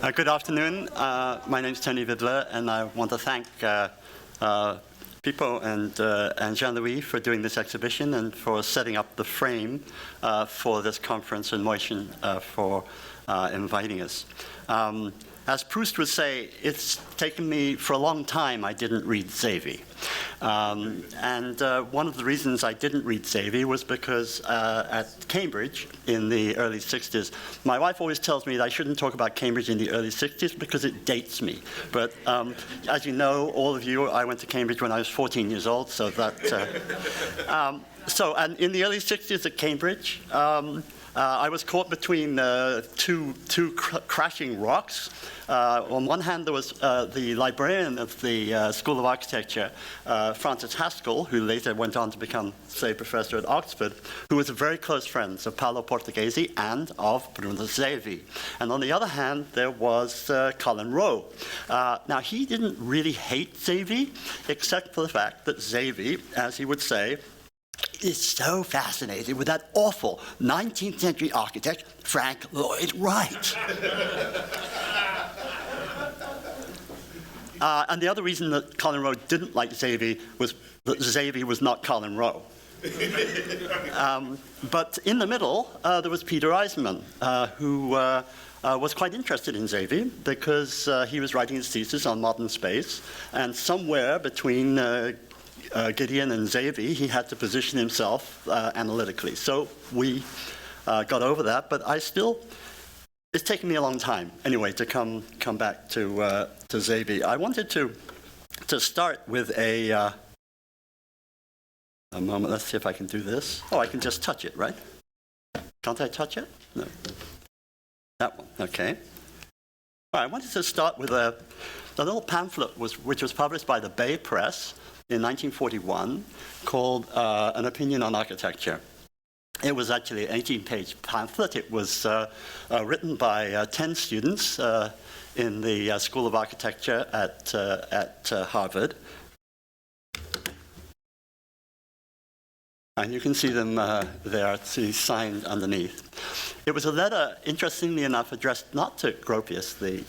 Good afternoon. My name is Tony Vidler, and I want to thank Pippo and Jean-Louis for doing this exhibition and for setting up the frame for this conference, and Moishin for inviting us. As Proust would say, it's taken me for a long time I didn't read Zevi. And one of the reasons I didn't read Zevi was because at Cambridge in the early 60s, my wife always tells me that I shouldn't talk about Cambridge in the early 60s because it dates me. But as you know, all of you, I went to Cambridge when I was 14 years old, so that... and in the early 60s at Cambridge, I was caught between two crashing rocks. On one hand, there was the librarian of the School of Architecture, Francis Haskell, who later went on to become, say, professor at Oxford, who was a very close friend of Paolo Portoghese and of Bruno Zevi. And on the other hand, there was Colin Rowe. Now, he didn't really hate Zevi, except for the fact that Zevi, as he would say, is so fascinated with that awful 19th century architect, Frank Lloyd Wright. And the other reason that Colin Rowe didn't like Zevi was that Zevi was not Colin Rowe. But in the middle, there was Peter Eisenman, who was quite interested in Zevi because he was writing his thesis on modern space, and somewhere between Gideon and Zevi, he had to position himself analytically. So we got over that, but it's taken me a long time, anyway, to come back to Zevi. I wanted to start with a moment. Let's see if I can do this. Oh, I can just touch it, right? Can't I touch it? No. That one, okay. All right, I wanted to start with a little pamphlet which was published by the Bay Press in 1941, called An Opinion on Architecture. It was actually an 18-page pamphlet. It was written by 10 students in the School of Architecture at Harvard. And you can see them there, signed underneath. It was a letter, interestingly enough, addressed not to Gropius, the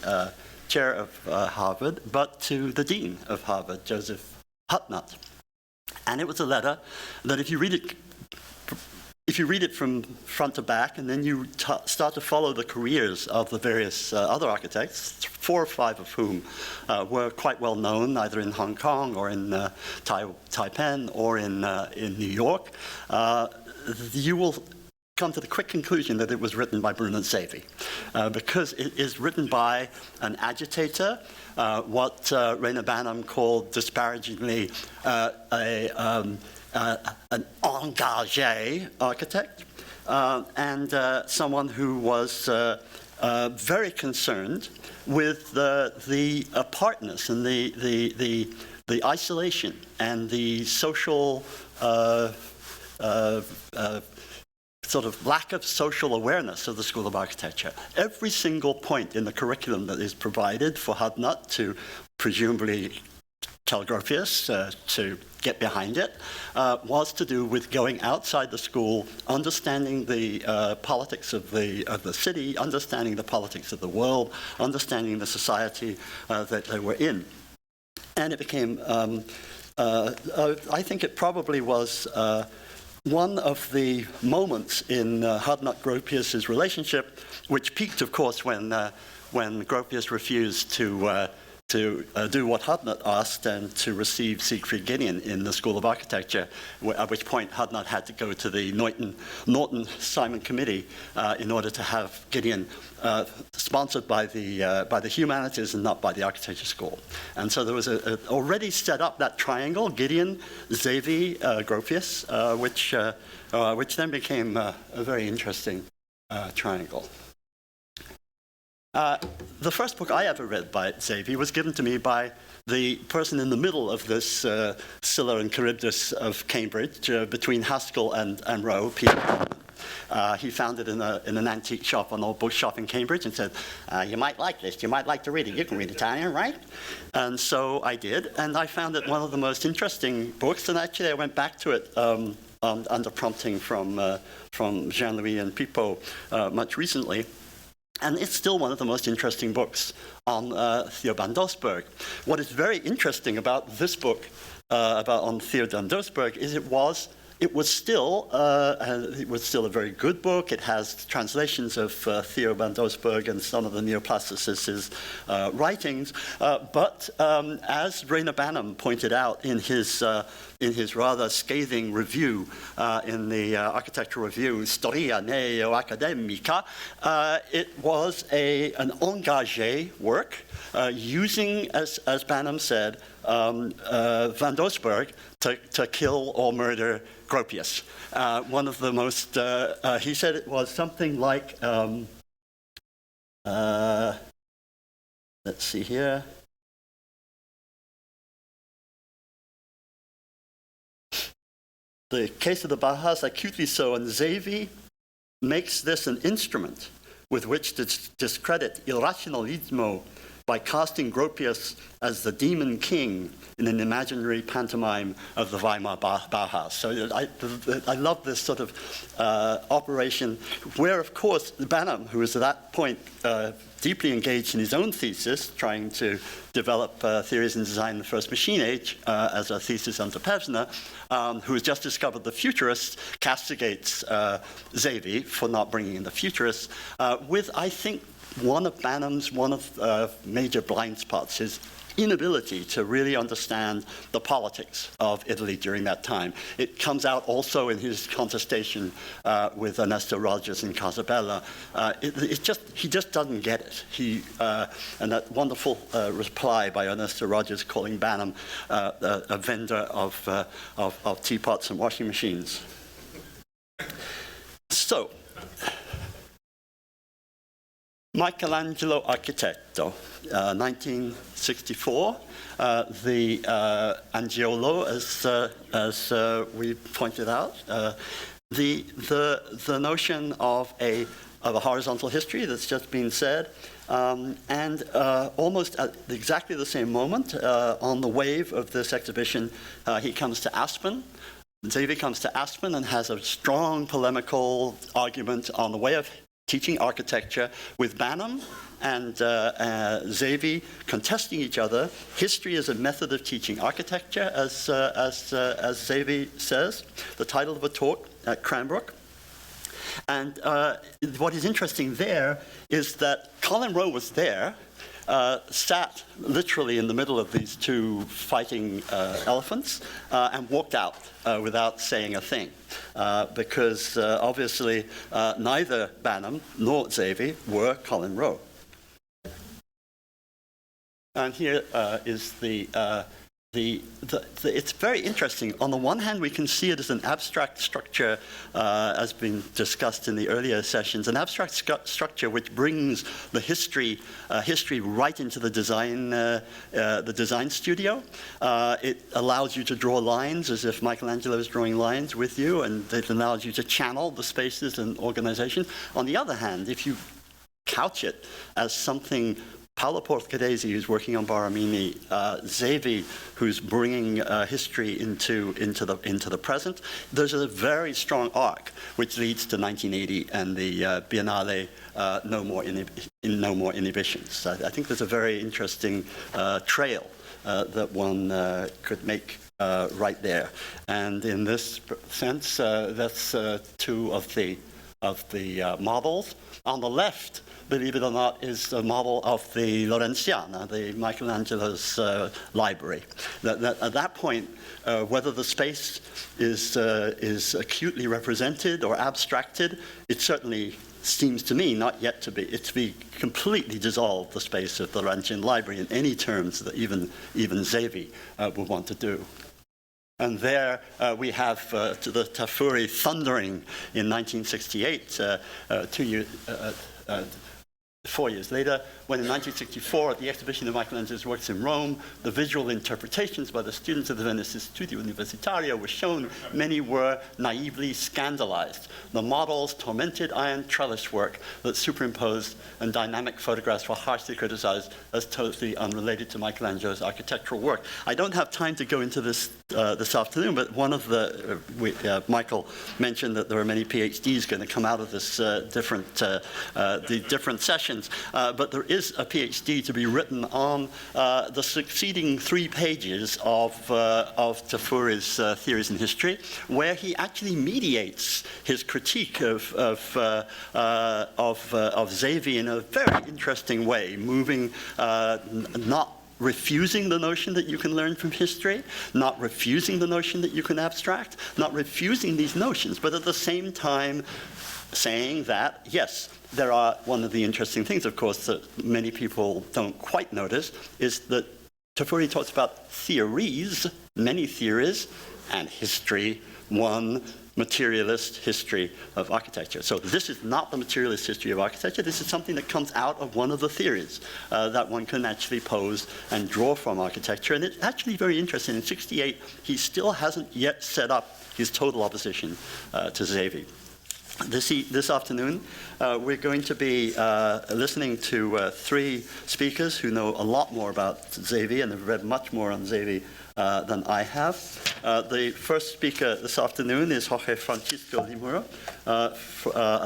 chair of Harvard, but to the dean of Harvard, Joseph Hutnut. And it was a letter that if you read it from front to back, and then you start to follow the careers of the various other architects, 4 or 5 of whom were quite well known, either in Hong Kong or in Taipan or in New York, you will come to the quick conclusion that it was written by Bruno Zevi, because it is written by an agitator, what Raina Banham called disparagingly an engagé architect, and someone who was very concerned with the apartness and the isolation and the social sort of lack of social awareness of the School of Architecture. Every single point in the curriculum that is provided for Hutnut to presumably tell Gropius to get behind it was to do with going outside the school, understanding the politics of the city, understanding the politics of the world, understanding the society that they were in. And it became, I think it probably was one of the moments in Hutnut-Gropius's relationship, which peaked, of course, when Gropius refused to do what Hutnut asked and to receive Siegfried Gideon in the School of Architecture, at which point Hutnut had to go to the Norton-Simon Committee in order to have Gideon sponsored by the humanities and not by the architecture school. And so there was already set up that triangle, Gideon, Zevi, Gropius, which then became a very interesting triangle. The first book I ever read by Zevi was given to me by the person in the middle of this Scylla and Charybdis of Cambridge, between Haskell and Rowe, Peter. He found it in an antique shop, an old bookshop in Cambridge, and said, you might like this, you might like to read it. You can read Italian, right? And so I did, and I found it one of the most interesting books, and actually I went back to it under prompting from Jean-Louis and Pippo much recently. And it's still one of the most interesting books on Theo van Doesburg. What is very interesting about this book on Theo van Doesburg is it was still a very good book. It has translations of Theo van Doesburg and some of the neoplasticists' writings. But as Rainer Banham pointed out in his rather scathing review in the Architectural Review, Storia Neo-Academica, it was an engagé work using, as Banham said, van Doesburg to kill or murder Gropius. One of the most, he said it was something like, let's see here. The case of the Bauhaus, acutely so, and Zevi makes this an instrument with which to discredit irrationalismo by casting Gropius as the demon king in an imaginary pantomime of the Weimar Bauhaus. So I love this sort of operation where, of course, Banham, who was at that point deeply engaged in his own thesis, trying to develop theories in design in the first machine age as a thesis under Pevsner, who has just discovered the futurists, castigates Zevi for not bringing in the futurists, with, I think, one of Banham's major blind spots, his inability to really understand the politics of Italy during that time. It comes out also in his contestation with Ernesto Rogers in Casabella. He just doesn't get it. And that wonderful reply by Ernesto Rogers calling Banham a vendor of teapots and washing machines. So, Michelangelo Architetto, 1964. The Angiolo, as we pointed out, the notion of a horizontal history that's just been said, and almost at exactly the same moment, on the wave of this exhibition, he comes to Aspen. Zevi comes to Aspen and has a strong polemical argument on the way of teaching architecture with Banham and Zevi contesting each other. History is a method of teaching architecture, as Zevi says, the title of a talk at Cranbrook. And what is interesting there is that Colin Rowe was there, sat literally in the middle of these two fighting elephants, and walked out without saying a thing. Because obviously neither Banham nor Zevi were Colin Rowe. And here is it's very interesting. On the one hand, we can see it as an abstract structure, as been discussed in the earlier sessions, an abstract structure which brings the history right into the design studio. It allows you to draw lines as if Michelangelo is drawing lines with you, and it allows you to channel the spaces and organization. On the other hand, if you couch it as something Paolo Porcadesi, who's working on Baramini, Zevi, who's bringing history into the present. There's a very strong arc which leads to 1980 and the Biennale No More Inhibitions. I think there's a very interesting trail that one could make right there. And in this sense, that's two of the models. On the left, believe it or not, is the model of the Lorenziana, the Michelangelo's library. At that point, whether the space is acutely represented or abstracted, it certainly seems to me not yet to be completely dissolved, the space of the Lorenzian library, in any terms that even Zevi would want to do. And there we have the Tafuri thundering in 1968, 4 years later, when in 1964, at the exhibition of Michelangelo's works in Rome, the visual interpretations by the students of the Venice Studio Universitario were shown. Many were naively scandalized. The models, tormented iron trellis work that superimposed and dynamic photographs were harshly criticized as totally unrelated to Michelangelo's architectural work. I don't have time to go into this this afternoon, but one of Michael mentioned that there are many PhDs going to come out of this the different sessions. introductions, but there is a PhD to be written on the succeeding 3 pages of Tafuri's Theories in History, where he actually mediates his critique of Zevi in a very interesting way, moving not refusing the notion that you can learn from history, not refusing the notion that you can abstract, not refusing these notions, but at the same time saying that, yes, there are, one of the interesting things, of course, that many people don't quite notice, is that Tafuri talks about theories, many theories, and history, one materialist history of architecture. So this is not the materialist history of architecture. This is something that comes out of one of the theories that one can actually pose and draw from architecture. And it's actually very interesting. In '68, he still hasn't yet set up his total opposition to Zevi. This afternoon, we're going to be listening to 3 speakers who know a lot more about Zevi and have read much more on Zevi than I have. The first speaker this afternoon is Jorge Francisco Limuro,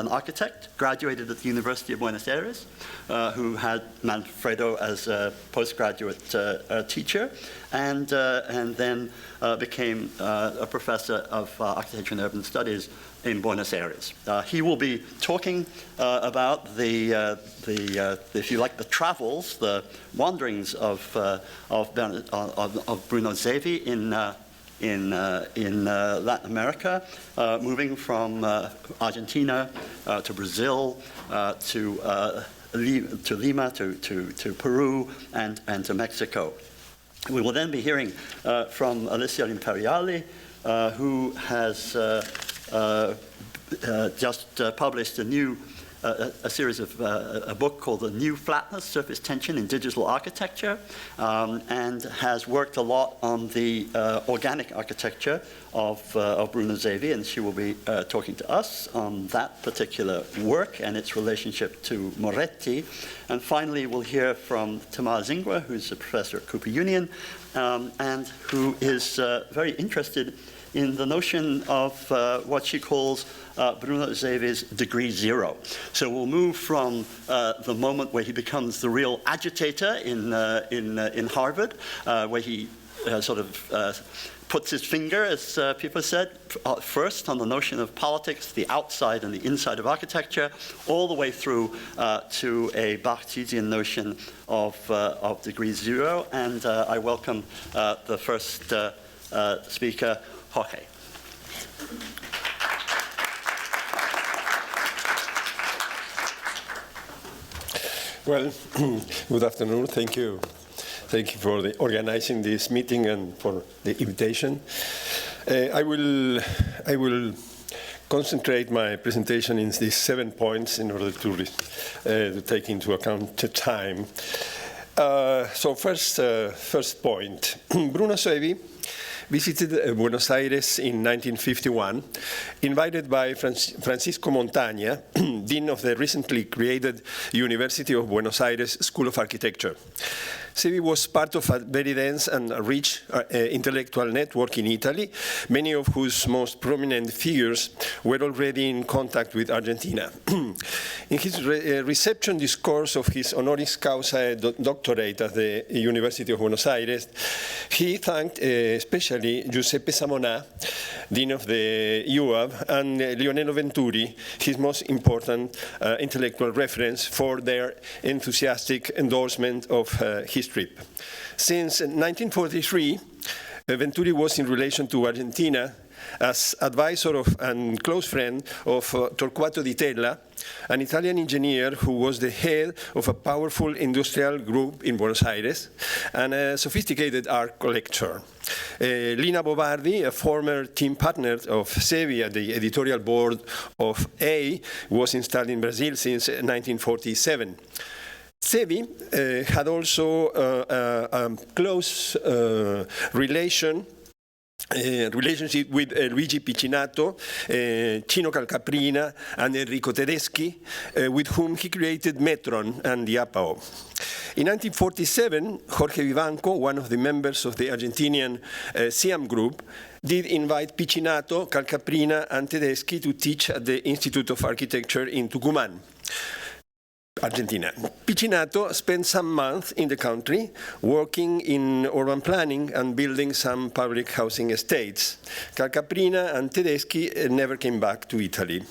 an architect, graduated at the University of Buenos Aires, who had Manfredo as a postgraduate teacher, and then became a professor of architecture and urban studies in Buenos Aires. He will be talking about if you like, the travels, the wanderings of Bruno Zevi in Latin America, moving from Argentina to Brazil, to Lima, to Peru, and to Mexico. We will then be hearing from Alicia Imperiali, who has just published a series of a book called The New Flatness, Surface Tension in Digital Architecture, and has worked a lot on the organic architecture of Bruno Zevi, and she will be talking to us on that particular work and its relationship to Moretti. And finally, we'll hear from Tamar Zingua, who's a professor at Cooper Union, and who is very interested in the notion of what she calls Bruno Zevi's degree 0. So we'll move from the moment where he becomes the real agitator in Harvard, where he sort of puts his finger, as people said, first on the notion of politics, the outside and the inside of architecture, all the way through to a Barthesian notion of degree 0. And I welcome the first speaker, Jorge. Well, good afternoon. Thank you. Thank you for organizing this meeting and for the invitation. I will concentrate my presentation in these 7 points in order to take into account the time. So first point, Bruno Zevi visited Buenos Aires in 1951, invited by Francisco Montaña, Dean of the recently created University of Buenos Aires School of Architecture. Zevi was part of a very dense and rich intellectual network in Italy, many of whose most prominent figures were already in contact with Argentina. In his reception discourse of his honoris causa doctorate at the University of Buenos Aires, he thanked especially Giuseppe Samonà, Dean of the UAB, and Lionello Venturi, his most important intellectual reference, for their enthusiastic endorsement of his trip. Since 1943, Venturi was in relation to Argentina as advisor of and close friend of Torquato Di Tella, an Italian engineer who was the head of a powerful industrial group in Buenos Aires and a sophisticated art collector. Lina Bobardi, a former team partner of Zevi at the editorial board of A, was installed in Brazil since 1947. Zevi had also a close relationship with Luigi Piccinato, Cino Calcaprina, and Enrico Tedeschi, with whom he created Metron and the APAO. In 1947, Jorge Vivanco, one of the members of the Argentinian SIAM group, did invite Piccinato, Calcaprina, and Tedeschi to teach at the Institute of Architecture in Tucumán. Argentina. Piccinnato spent some months in the country working in urban planning and building some public housing estates. Calcaprina and Tedeschi never came back to Italy.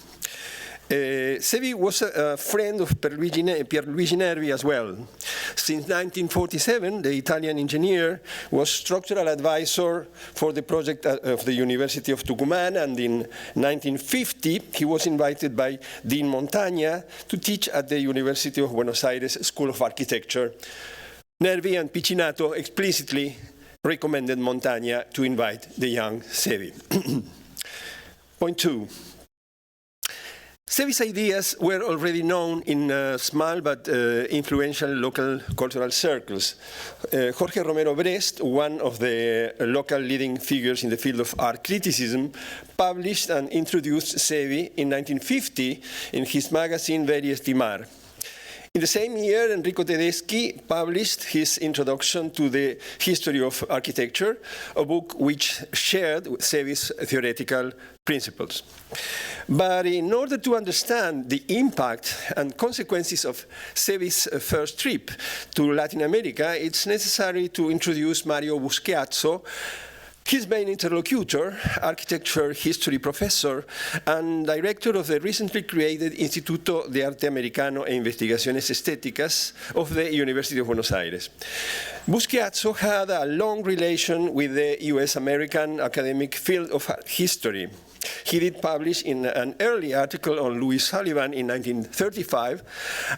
Zevi was a friend of Pierluigi Nervi as well. Since 1947, the Italian engineer was structural advisor for the project of the University of Tucumán, and in 1950, he was invited by Dean Montagna to teach at the University of Buenos Aires School of Architecture. Nervi and Piccinnato explicitly recommended Montagna to invite the young Zevi. Point 2. Zevi's ideas were already known in small but influential local cultural circles. Jorge Romero Brest, one of the local leading figures in the field of art criticism, published and introduced Zevi in 1950 in his magazine Veri Estimar. In the same year, Enrico Tedeschi published his Introduction to the History of Architecture, a book which shared Zevi's theoretical principles. But in order to understand the impact and consequences of Zevi's first trip to Latin America, it's necessary to introduce Mario Buschiazzo, his main interlocutor, architecture history professor, and director of the recently created Instituto de Arte Americano e Investigaciones Estéticas of the University of Buenos Aires. Buschiazzo had a long relation with the US-American academic field of history. He did publish in an early article on Louis Sullivan in 1935,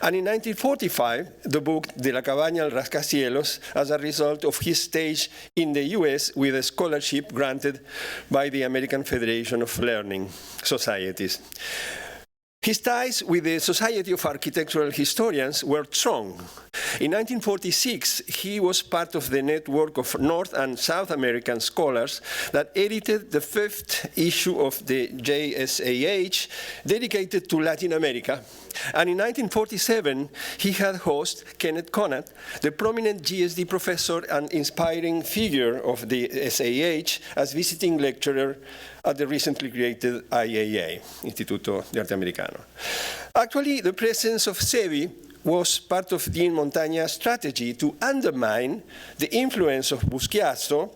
and in 1945, the book De la Cabaña al Rascacielos, as a result of his stage in the US with a scholarship granted by the American Federation of Learning Societies. His ties with the Society of Architectural Historians were strong. In 1946, he was part of the network of North and South American scholars that edited the 5th issue of the JSAH dedicated to Latin America. And in 1947, he had hosted Kenneth Conant, the prominent GSD professor and inspiring figure of the SAH, as visiting lecturer at the recently created IAA, Instituto de Arte Americano. Actually, the presence of Zevi was part of Dean Montagna's strategy to undermine the influence of Buschiazzo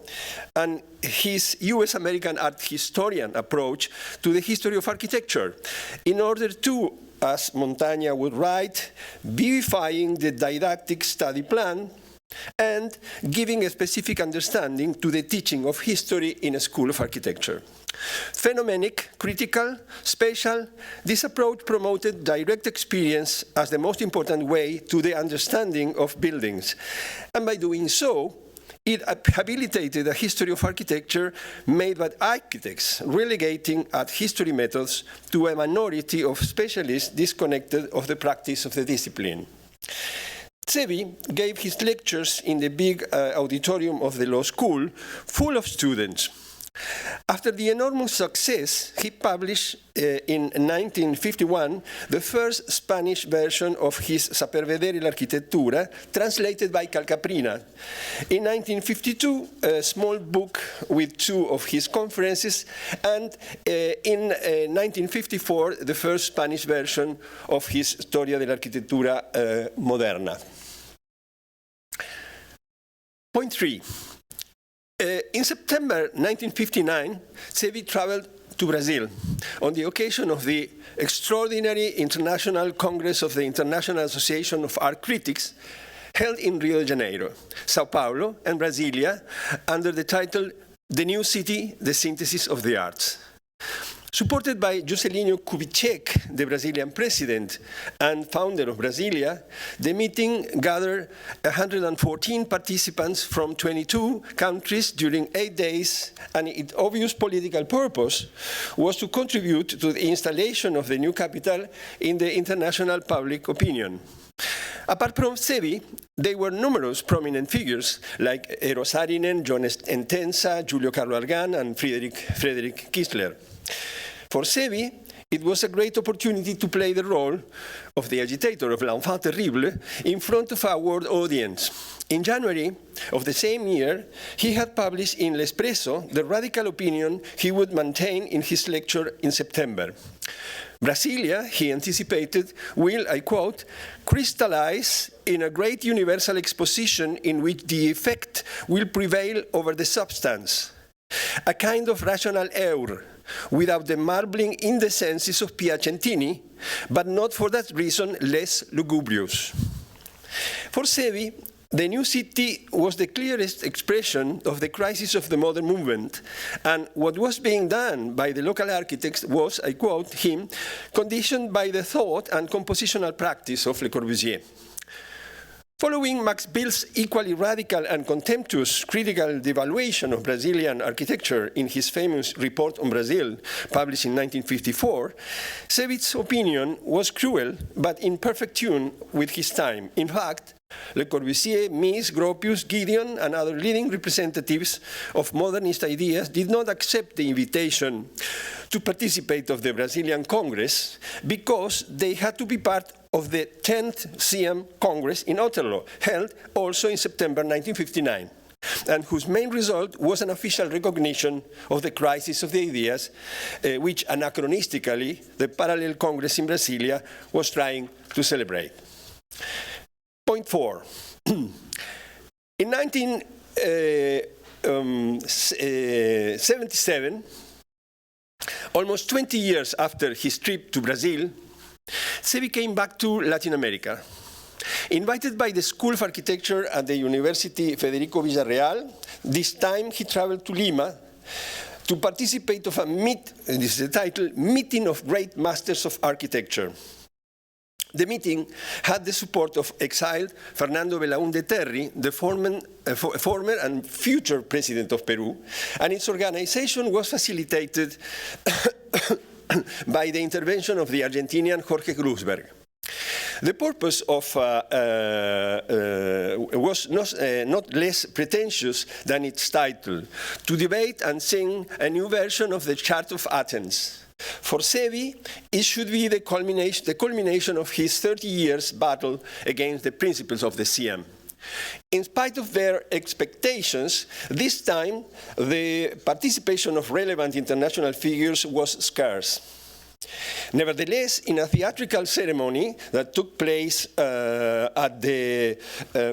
and his US-American art historian approach to the history of architecture, in order to, as Montagna would write, vivifying the didactic study plan and giving a specific understanding to the teaching of history in a school of architecture. Phenomenic, critical, spatial, this approach promoted direct experience as the most important way to the understanding of buildings. And by doing so, it habilitated a history of architecture made by architects, relegating art history methods to a minority of specialists disconnected of the practice of the discipline. Zevi gave his lectures in the big auditorium of the law school, full of students. After the enormous success, he published in 1951 the first Spanish version of his Saper Vedere l'Architettura, translated by Calcaprina. In 1952, a small book with 2 of his conferences, and in 1954, the first Spanish version of his Storia dell'Architettura Moderna. Point 3. In September 1959, Zevi traveled to Brazil on the occasion of the extraordinary International Congress of the International Association of Art Critics, held in Rio de Janeiro, Sao Paulo, and Brasilia, under the title The New City, the Synthesis of the Arts. Supported by Juscelino Kubitschek, the Brazilian president and founder of Brasilia, the meeting gathered 114 participants from 22 countries during 8 days, and its obvious political purpose was to contribute to the installation of the new capital in the international public opinion. Apart from Zevi, there were numerous prominent figures like Eero Saarinen, John Entenza, Giulio Carlo Argan, and Friedrich Kistler. For Zevi, it was a great opportunity to play the role of the agitator of l'enfant terrible in front of a world audience. In January of the same year, he had published in L'Espresso the radical opinion he would maintain in his lecture in September. Brasilia, he anticipated, will, I quote, crystallize in a great universal exposition in which the effect will prevail over the substance, a kind of rational eur, without the marbling indecencies of Piacentini, but not for that reason less lugubrious. For Zevi, the new city was the clearest expression of the crisis of the modern movement, and what was being done by the local architects was, I quote him, conditioned by the thought and compositional practice of Le Corbusier. Following Max Bill's equally radical and contemptuous critical devaluation of Brazilian architecture in his famous Report on Brazil, published in 1954, Zevi's opinion was cruel, but in perfect tune with his time. In fact, Le Corbusier, Mies, Gropius, Gideon, and other leading representatives of modernist ideas did not accept the invitation to participate of the Brazilian Congress because they had to be part of the 10th CM Congress in Otterlo, held also in September 1959, and whose main result was an official recognition of the crisis of the ideas, which anachronistically the parallel Congress in Brasilia was trying to celebrate. Point 4. In 1977, almost 20 years after his trip to Brazil, Zevi came back to Latin America. Invited by the School of Architecture at the University Federico Villarreal, this time he traveled to Lima to participate of a this is the title, Meeting of Great Masters of Architecture. The meeting had the support of exiled Fernando Belaúnde Terry, the former and future president of Peru, and its organization was facilitated by the intervention of the Argentinian Jorge Grusberg. The purpose of was not less pretentious than its title, to debate and sing a new version of the Chart of Athens. For Zevi, it should be the culmination of his 30 years battle against the principles of the CM. In spite of their expectations, this time the participation of relevant international figures was scarce. Nevertheless, in a theatrical ceremony that took place at the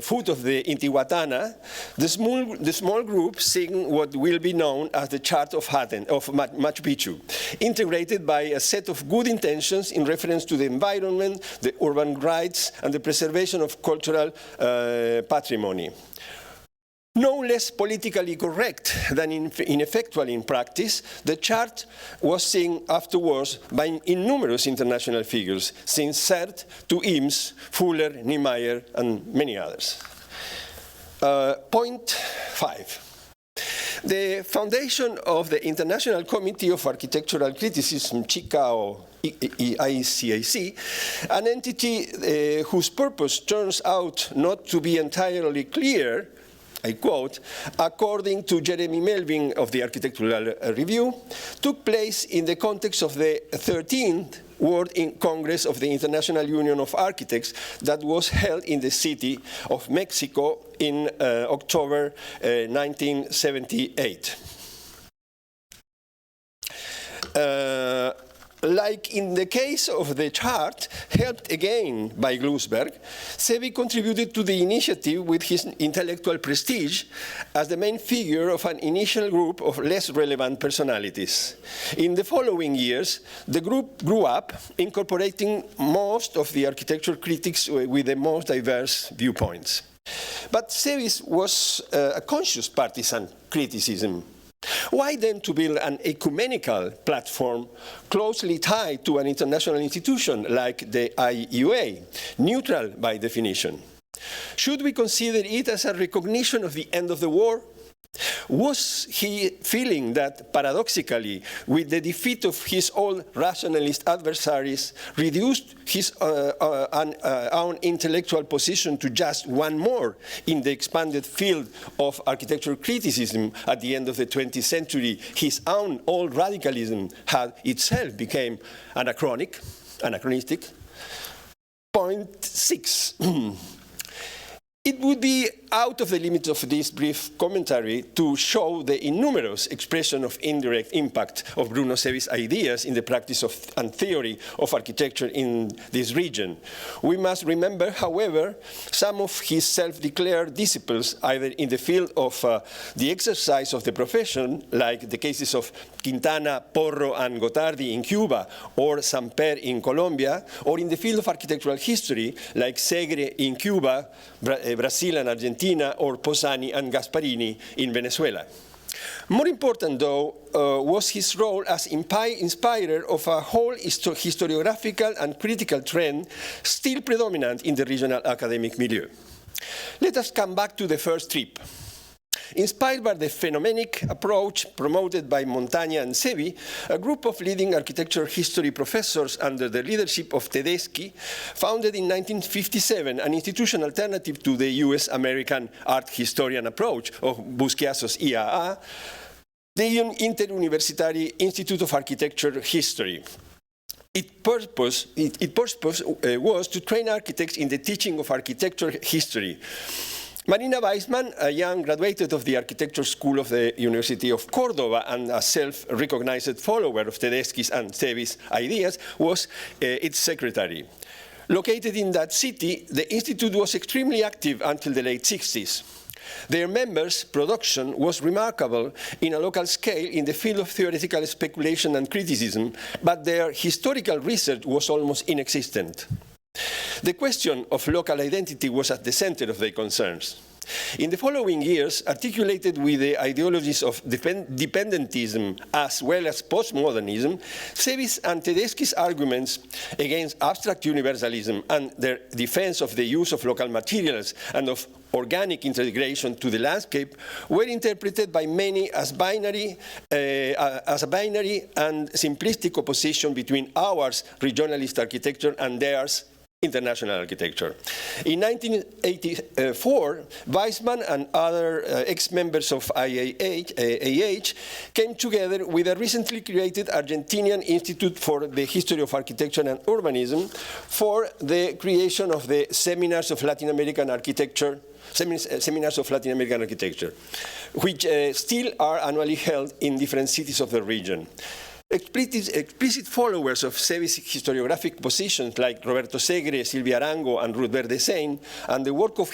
foot of the Intihuatana, the small group sang what will be known as the Chart of Machu Picchu, integrated by a set of good intentions in reference to the environment, the urban rights, and the preservation of cultural patrimony. No less politically correct than ineffectual in practice, the chart was seen afterwards by innumerous international figures, since Sert to Eames, Fuller, Niemeyer, and many others. Point 5. The foundation of the International Committee of Architectural Criticism, CICA or ICAC, an entity whose purpose turns out not to be entirely clear, I quote, according to Jeremy Melvin of the Architectural Review, took place in the context of the 13th World Congress of the International Union of Architects that was held in the city of Mexico in October 1978. Like in the case of the chart, helped again by Grusberg, Zevi contributed to the initiative with his intellectual prestige as the main figure of an initial group of less relevant personalities. In the following years, the group grew up, incorporating most of the architecture critics with the most diverse viewpoints. But Zevi's was a conscious partisan criticism. Why then to build an ecumenical platform closely tied to an international institution like the IUA, neutral by definition? Should we consider it as a recognition of the end of the war? Was he feeling that, paradoxically, with the defeat of his old rationalist adversaries, reduced his own intellectual position to just one more in the expanded field of architectural criticism at the end of the 20th century? His own old radicalism had itself become anachronistic. Point 6. It would be out of the limits of this brief commentary to show the innumerable expression of indirect impact of Bruno Zevi's ideas in the practice of, and theory of architecture in this region. We must remember, however, some of his self-declared disciples, either in the field of the exercise of the profession, like the cases of Quintana, Porro, and Gotardi in Cuba, or Samper in Colombia, or in the field of architectural history, like Segre in Cuba, Brazil and Argentina, or Posani and Gasparini in Venezuela. More important, though, was his role as inspirer of a whole historiographical and critical trend still predominant in the regional academic milieu. Let us come back to the first trip. Inspired by the phenomenic approach promoted by Montagna and Zevi, a group of leading architecture history professors under the leadership of Tedeschi founded in 1957 an institution alternative to the US-American art historian approach of Buschiaso's IAA, the Interuniversitary Institute of Architecture History. Its purpose was to train architects in the teaching of architecture history. Marina Weissman, a young graduate of the Architecture School of the University of Córdoba and a self-recognized follower of Tedeschi's and Zevi's ideas, was its secretary. Located in that city, the institute was extremely active until the late 60s. Their members' production was remarkable in a local scale in the field of theoretical speculation and criticism, but their historical research was almost inexistent. The question of local identity was at the center of their concerns. In the following years, articulated with the ideologies of dependentism as well as postmodernism, Zevi's and Tedeschi's arguments against abstract universalism and their defense of the use of local materials and of organic integration to the landscape were interpreted by many as a binary and simplistic opposition between ours, regionalist architecture, and theirs, international architecture. In 1984, Weissman and other ex-members of AH came together with a recently created Argentinian Institute for the History of Architecture and Urbanism for the creation of the Seminars of Latin American Architecture, which still are annually held in different cities of the region. Explicit followers of Zevi's historiographic positions like Roberto Segre, Silvia Arango, and Ruth Verdesein, and the work of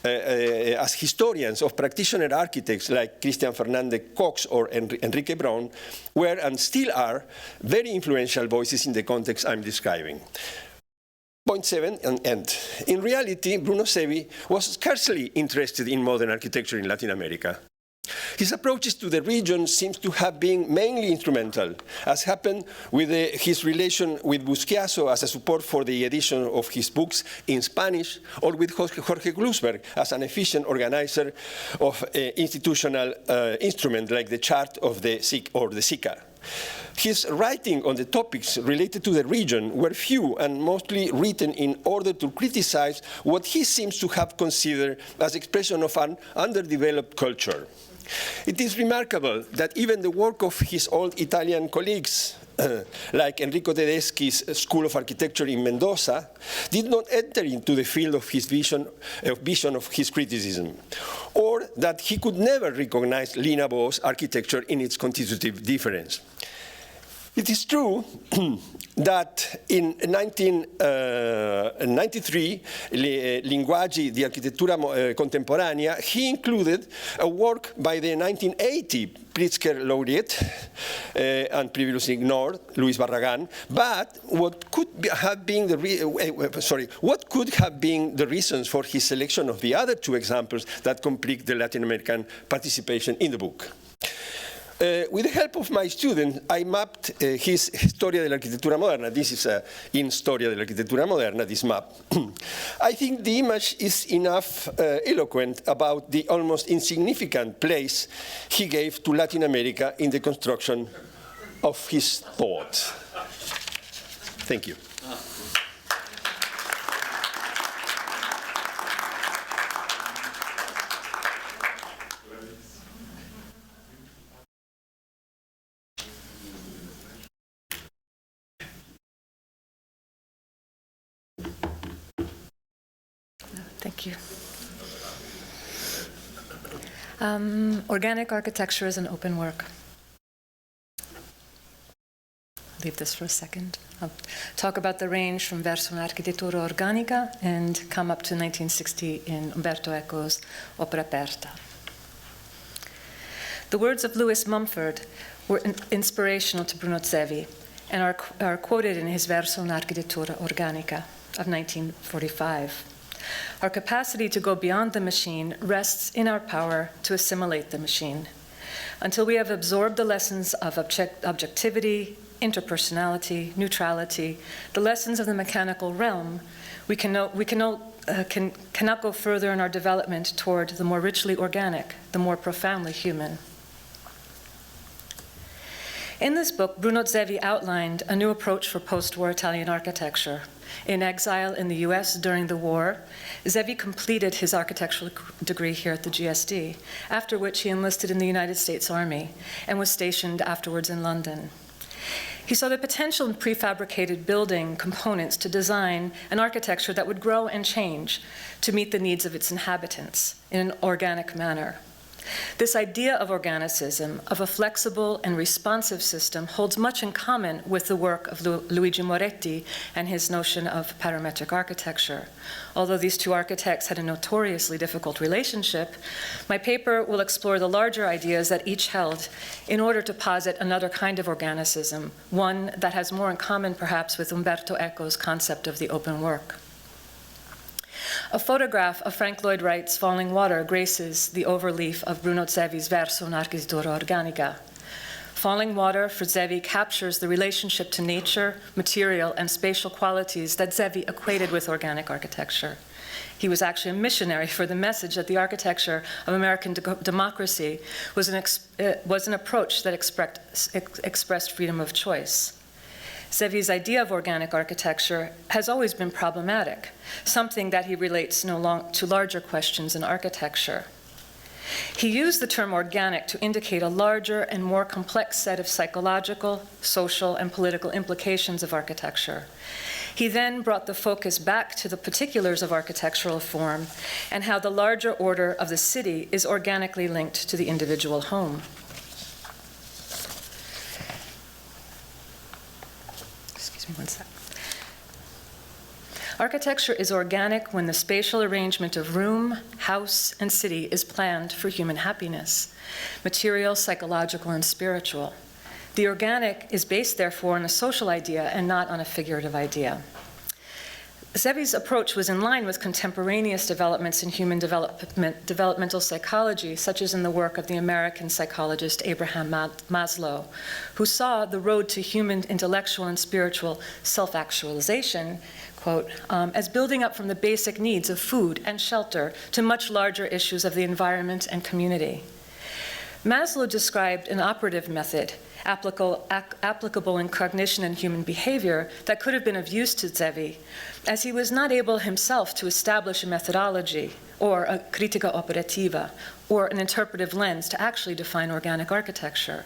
as historians of practitioner architects like Christian Fernandez Cox or Enrique Brown, were and still are very influential voices in the context I'm describing. Point 7, and end. In reality, Bruno Zevi was scarcely interested in modern architecture in Latin America. His approaches to the region seems to have been mainly instrumental, as happened with his relation with Buschiaso as a support for the edition of his books in Spanish, or with Jorge Glusberg as an efficient organizer of institutional instruments like the chart of the SIC or the SICA. His writing on the topics related to the region were few and mostly written in order to criticize what he seems to have considered as expression of an underdeveloped culture. It is remarkable that even the work of his old Italian colleagues, like Enrico Tedeschi's School of Architecture in Mendoza, did not enter into the field of his vision of his criticism, or that he could never recognize Lina Bo's architecture in its constitutive difference. It is true that in 1993, Linguaggi di Architettura Contemporanea, he included a work by the 1980 Pritzker laureate and previously ignored, Luis Barragan, but what could have been the reasons for his selection of the other two examples that complete the Latin American participation in the book? With the help of my student, I mapped his Historia de la Arquitectura Moderna. This is in Storia de la Arquitectura Moderna, this map. I think the image is enough eloquent about the almost insignificant place he gave to Latin America in the construction of his thought. Thank you. Thank you. Organic architecture is an open work. Leave this for a second. I'll talk about the range from verso un'architettura organica and come up to 1960 in Umberto Eco's Opera Aperta. The words of Lewis Mumford were inspirational to Bruno Zevi and are quoted in his Verso un'architettura organica of 1945. Our capacity to go beyond the machine rests in our power to assimilate the machine. Until we have absorbed the lessons of objectivity, interpersonality, neutrality, the lessons of the mechanical realm, we cannot go further in our development toward the more richly organic, the more profoundly human. In this book, Bruno Zevi outlined a new approach for post-war Italian architecture. In exile in the US during the war, Zevi completed his architectural degree here at the GSD, after which he enlisted in the United States Army and was stationed afterwards in London. He saw the potential in prefabricated building components to design an architecture that would grow and change to meet the needs of its inhabitants in an organic manner. This idea of organicism, of a flexible and responsive system, holds much in common with the work of Luigi Moretti and his notion of parametric architecture. Although these two architects had a notoriously difficult relationship, my paper will explore the larger ideas that each held in order to posit another kind of organicism, one that has more in common perhaps with Umberto Eco's concept of the open work. A photograph of Frank Lloyd Wright's Falling Water graces the overleaf of Bruno Zevi's Verso un'architettura organica. Falling Water for Zevi captures the relationship to nature, material, and spatial qualities that Zevi equated with organic architecture. He was actually a missionary for the message that the architecture of American democracy was an approach that expressed freedom of choice. Zevi's idea of organic architecture has always been problematic, something that he relates to larger questions in architecture. He used the term organic to indicate a larger and more complex set of psychological, social, and political implications of architecture. He then brought the focus back to the particulars of architectural form and how the larger order of the city is organically linked to the individual home. One sec. Architecture is organic when the spatial arrangement of room, house, and city is planned for human happiness, material, psychological, and spiritual. The organic is based, therefore, on a social idea and not on a figurative idea. Zevi's approach was in line with contemporaneous developments in human developmental psychology, such as in the work of the American psychologist Abraham Maslow, who saw the road to human intellectual and spiritual self-actualization, quote, as building up from the basic needs of food and shelter to much larger issues of the environment and community. Maslow described an operative method applicable in cognition and human behavior that could have been of use to Zevi, as he was not able himself to establish a methodology or a critica operativa or an interpretive lens to actually define organic architecture.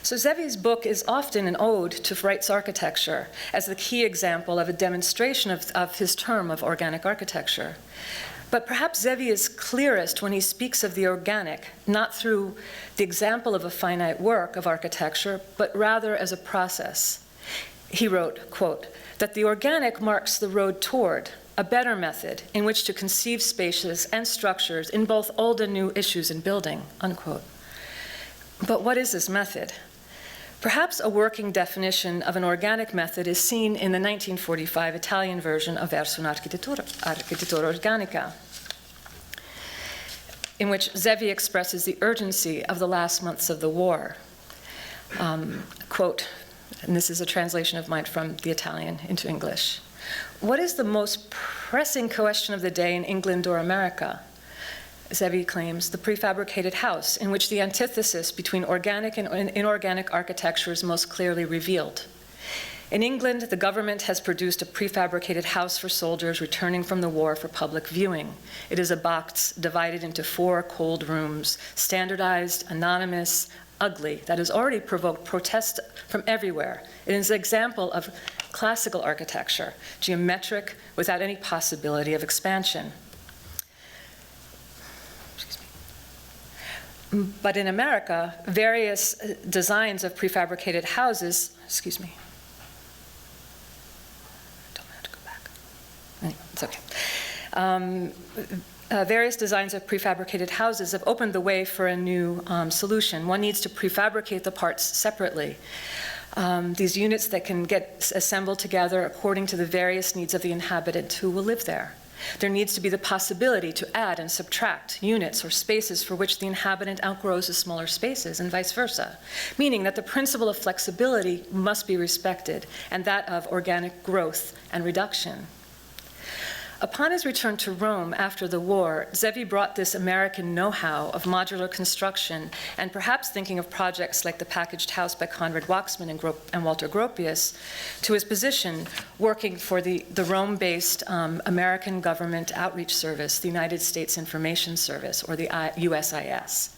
So Zevi's book is often an ode to Wright's architecture as the key example of a demonstration of his term of organic architecture. But perhaps Zevi is clearest when he speaks of the organic, not through the example of a finite work of architecture, but rather as a process. He wrote, quote, that the organic marks the road toward a better method in which to conceive spaces and structures in both old and new issues in building, unquote. But what is this method? Perhaps a working definition of an organic method is seen in the 1945 Italian version of Verso un'architettura organica, in which Zevi expresses the urgency of the last months of the war. Quote, and this is a translation of mine from the Italian into English. What is the most pressing question of the day in England or America? Zevi claims, the prefabricated house, in which the antithesis between organic and inorganic architecture is most clearly revealed. In England, the government has produced a prefabricated house for soldiers returning from the war for public viewing. It is a box divided into 4 cold rooms, standardized, anonymous, ugly, that has already provoked protest from everywhere. It is an example of classical architecture, geometric, without any possibility of expansion. But in America, various designs of prefabricated houses, excuse me. Don't have to go back. Anyway, it's okay. Various designs of prefabricated houses have opened the way for a new solution. One needs to prefabricate the parts separately. These units that can get assembled together according to the various needs of the inhabitant who will live there. There needs to be the possibility to add and subtract units or spaces for which the inhabitant outgrows the smaller spaces, and vice versa, meaning that the principle of flexibility must be respected, and that of organic growth and reduction. Upon his return to Rome after the war, Zevi brought this American know-how of modular construction, and perhaps thinking of projects like the packaged house by Conrad Waxman and Walter Gropius, to his position working for the Rome-based American Government Outreach Service, the United States Information Service, or the USIS.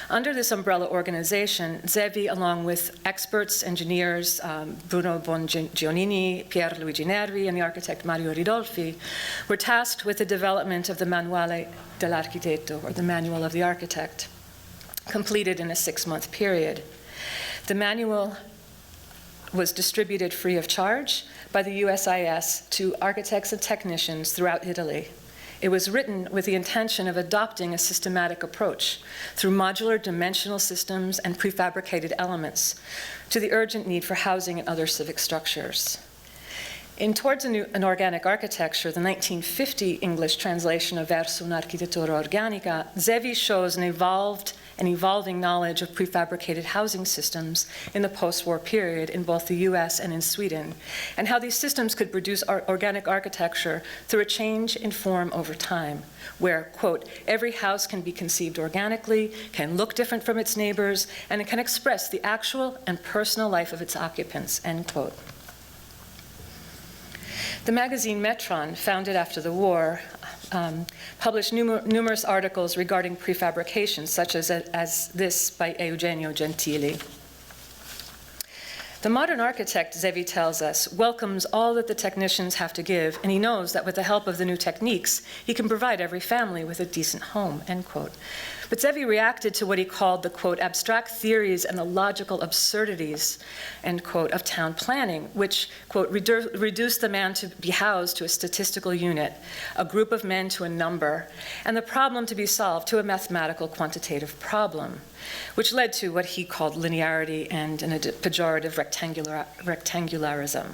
Under this umbrella organization, Zevi, along with experts, engineers, Bruno Bongionini, Pier Luigi Nervi, and the architect Mario Ridolfi, were tasked with the development of the Manuale dell'Architetto, or the Manual of the Architect, completed in a 6-month period. The manual was distributed free of charge by the USIS to architects and technicians throughout Italy. It was written with the intention of adopting a systematic approach through modular dimensional systems and prefabricated elements to the urgent need for housing and other civic structures. In Towards an Organic Architecture, the 1950 English translation of Verso un'architettura organica, Zevi shows an evolving knowledge of prefabricated housing systems in the post-war period in both the US and in Sweden, and how these systems could produce organic architecture through a change in form over time, where, quote, every house can be conceived organically, can look different from its neighbors, and it can express the actual and personal life of its occupants, end quote. The magazine Metron, founded after the war, published numerous articles regarding prefabrication, such as this by Eugenio Gentili. The modern architect, Zevi tells us, welcomes all that the technicians have to give, and he knows that with the help of the new techniques, he can provide every family with a decent home, end quote. But Zevi reacted to what he called the, quote, abstract theories and the logical absurdities, end quote, of town planning, which, quote, reduced the man to be housed to a statistical unit, a group of men to a number, and the problem to be solved to a mathematical quantitative problem, which led to what he called linearity and, in a pejorative, rectangularism.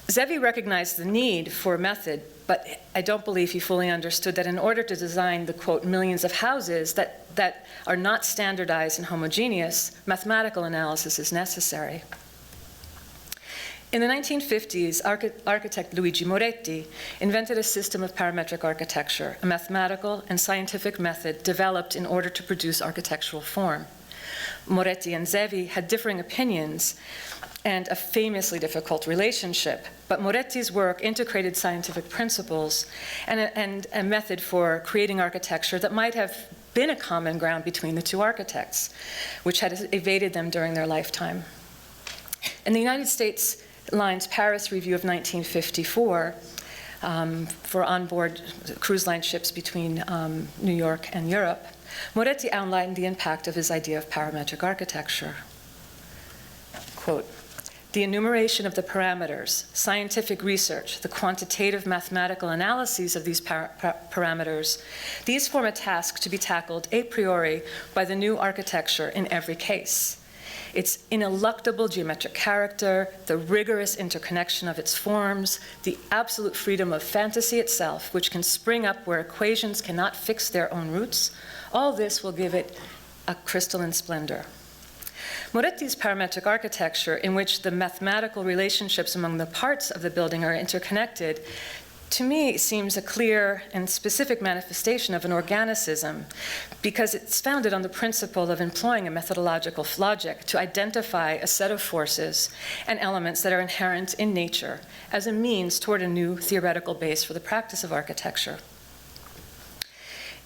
Zevi recognized the need for a method, but I don't believe he fully understood that in order to design the, quote, millions of houses that are not standardized and homogeneous, mathematical analysis is necessary. In the 1950s, architect Luigi Moretti invented a system of parametric architecture, a mathematical and scientific method developed in order to produce architectural form. Moretti and Zevi had differing opinions and a famously difficult relationship, but Moretti's work integrated scientific principles and a method for creating architecture that might have been a common ground between the two architects, which had evaded them during their lifetime. In the United States Line's Paris Review of 1954, for onboard cruise line ships between New York and Europe, Moretti outlined the impact of his idea of parametric architecture. Quote, the enumeration of the parameters, scientific research, the quantitative mathematical analyses of these parameters, these form a task to be tackled a priori by the new architecture in every case. Its ineluctable geometric character, the rigorous interconnection of its forms, the absolute freedom of fantasy itself, which can spring up where equations cannot fix their own roots, all this will give it a crystalline splendor. Moretti's parametric architecture, in which the mathematical relationships among the parts of the building are interconnected, to me seems a clear and specific manifestation of an organicism, because it's founded on the principle of employing a methodological logic to identify a set of forces and elements that are inherent in nature as a means toward a new theoretical base for the practice of architecture.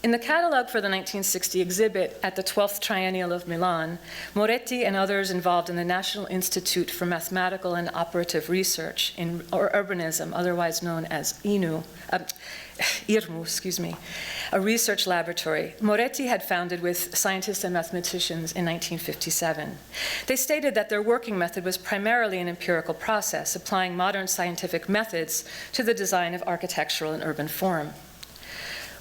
In the catalog for the 1960 exhibit at the 12th Triennial of Milan, Moretti and others involved in the National Institute for Mathematical and Operative Research in Urbanism, otherwise known as IRMU, a research laboratory Moretti had founded with scientists and mathematicians in 1957. They stated that their working method was primarily an empirical process, applying modern scientific methods to the design of architectural and urban form.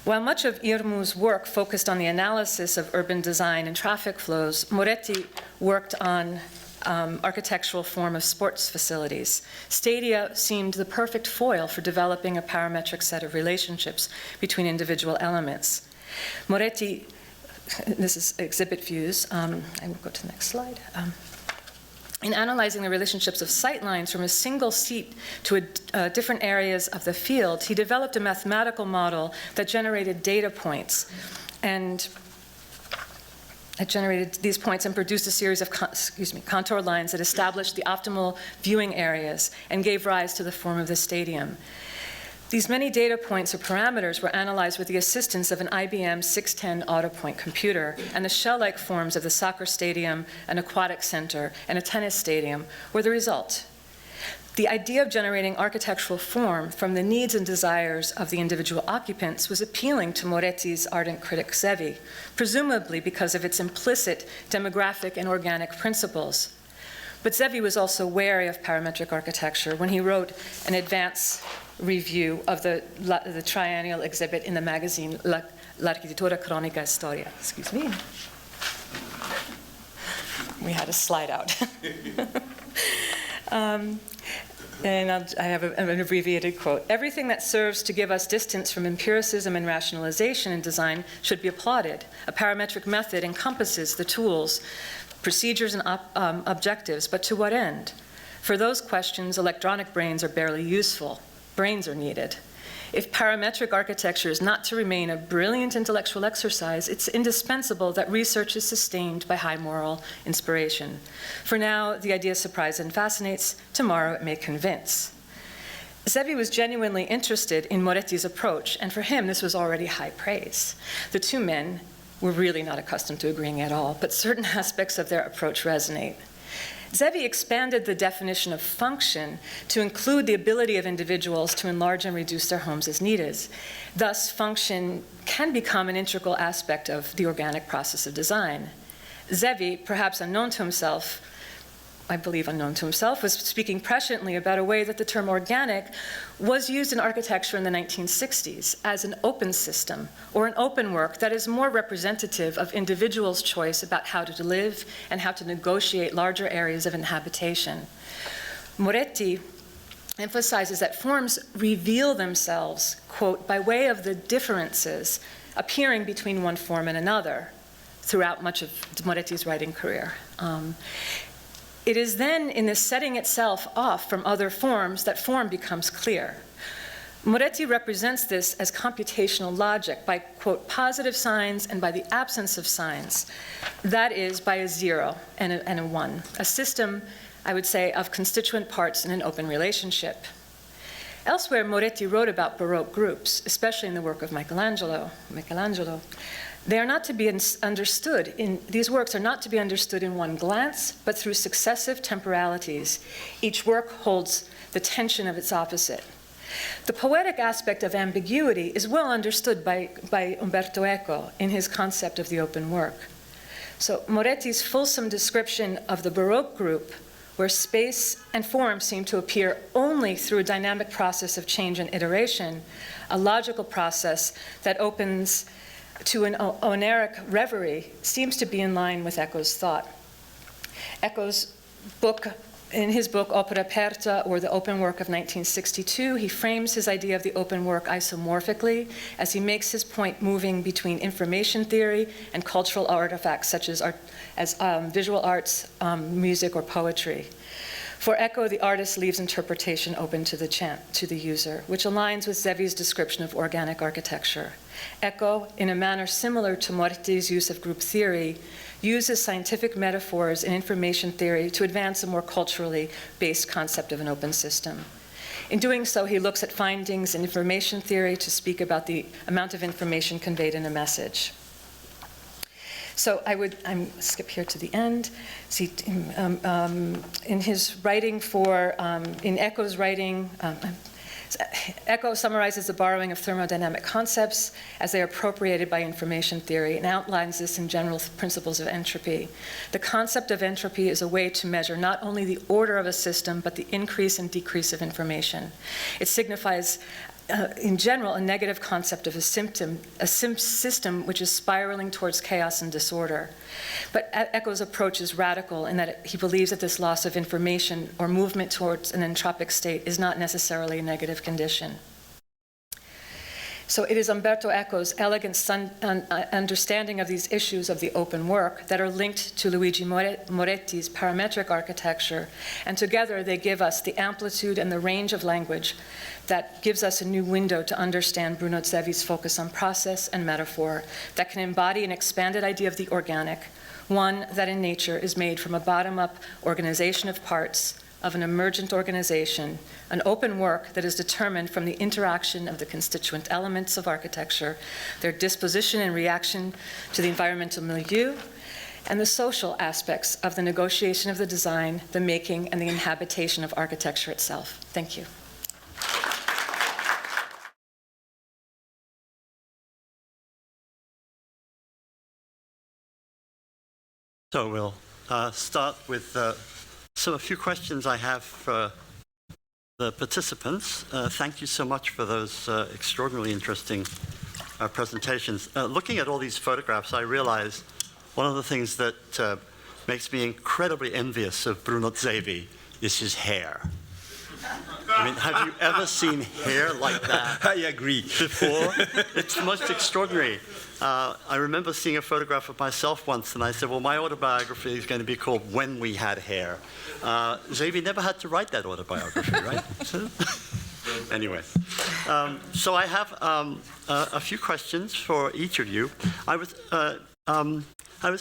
While much of IRMU's work focused on the analysis of urban design and traffic flows, Moretti worked on architectural form of sports facilities. Stadia seemed the perfect foil for developing a parametric set of relationships between individual elements. Moretti, this is exhibit views, I will go to the next slide. In analyzing the relationships of sightlines from a single seat to different areas of the field, he developed a mathematical model that generated data points, and it generated these points and produced a series of contour lines that established the optimal viewing areas and gave rise to the form of the stadium. These many data points or parameters were analyzed with the assistance of an IBM 610 AutoPoint computer, and the shell-like forms of the soccer stadium, an aquatic center, and a tennis stadium were the result. The idea of generating architectural form from the needs and desires of the individual occupants was appealing to Moretti's ardent critic Zevi, presumably because of its implicit demographic and organic principles. But Zevi was also wary of parametric architecture when he wrote an advance review of the triennial exhibit in the magazine L'architettura cronica e storia. Excuse me. We had a slide out. And I have an abbreviated quote. "Everything that serves to give us distance from empiricism and rationalization in design should be applauded. A parametric method encompasses the tools, procedures, and objectives, but to what end? For those questions, electronic brains are barely useful. Brains are needed. If parametric architecture is not to remain a brilliant intellectual exercise, it's indispensable that research is sustained by high moral inspiration. For now, the idea surprises and fascinates. Tomorrow, it may convince." Zevi was genuinely interested in Moretti's approach, and for him, this was already high praise. The two men were really not accustomed to agreeing at all, but certain aspects of their approach resonate. Zevi expanded the definition of function to include the ability of individuals to enlarge and reduce their homes as needed. Thus, function can become an integral aspect of the organic process of design. Zevi, perhaps unknown to himself, I believe unknown to himself, was speaking presciently about a way that the term organic was used in architecture in the 1960s as an open system or an open work that is more representative of individuals' choice about how to live and how to negotiate larger areas of inhabitation. Moretti emphasizes that forms reveal themselves, quote, by way of the differences appearing between one form and another throughout much of Moretti's writing career. It is then in the setting itself off from other forms that form becomes clear. Moretti represents this as computational logic by, quote, positive signs and by the absence of signs. That is, by a zero and a one, a system, I would say, of constituent parts in an open relationship. Elsewhere, Moretti wrote about Baroque groups, especially in the work of Michelangelo. They are not to be understood these works are not to be understood in one glance, but through successive temporalities. Each work holds the tension of its opposite. The poetic aspect of ambiguity is well understood by Umberto Eco in his concept of the open work. So Moretti's fulsome description of the Baroque group, where space and form seem to appear only through a dynamic process of change and iteration, a logical process that opens to an oniric reverie, seems to be in line with Eco's thought. Eco's book, in his book Opera Aperta, or The Open Work of 1962, he frames his idea of the open work isomorphically as he makes his point moving between information theory and cultural artifacts such as visual arts, music, or poetry. For Eco, the artist leaves interpretation open to the user, which aligns with Zevi's description of organic architecture. Eco, in a manner similar to Moretti's use of group theory, uses scientific metaphors and information theory to advance a more culturally based concept of an open system. In doing so, he looks at findings in information theory to speak about the amount of information conveyed in a message. So I'm skip here to the end. See, in his writing in Eco's writing, Eco summarizes the borrowing of thermodynamic concepts as they are appropriated by information theory and outlines this in general principles of entropy. The concept of entropy is a way to measure not only the order of a system, but the increase and decrease of information. It signifies in general, a negative concept of a system which is spiraling towards chaos and disorder. But Eco's approach is radical in that he believes that this loss of information or movement towards an entropic state is not necessarily a negative condition. So it is Umberto Eco's elegant understanding of these issues of the open work that are linked to Luigi Moretti's parametric architecture, and together they give us the amplitude and the range of language that gives us a new window to understand Bruno Zevi's focus on process and metaphor that can embody an expanded idea of the organic, one that in nature is made from a bottom-up organization of parts, of an emergent organization, an open work that is determined from the interaction of the constituent elements of architecture, their disposition and reaction to the environmental milieu, and the social aspects of the negotiation of the design, the making, and the inhabitation of architecture itself. Thank you. So we'll start with a few questions I have for the participants. Thank you so much for those extraordinarily interesting presentations. Looking at all these photographs, I realize one of the things that makes me incredibly envious of Bruno Zevi is his hair. I mean, have you ever seen hair like that? I agree. Before? It's most extraordinary. I remember seeing a photograph of myself once, and I said, well, my autobiography is going to be called When We Had Hair. Zevi never had to write that autobiography, right? Anyway, so I have a few questions for each of you. I was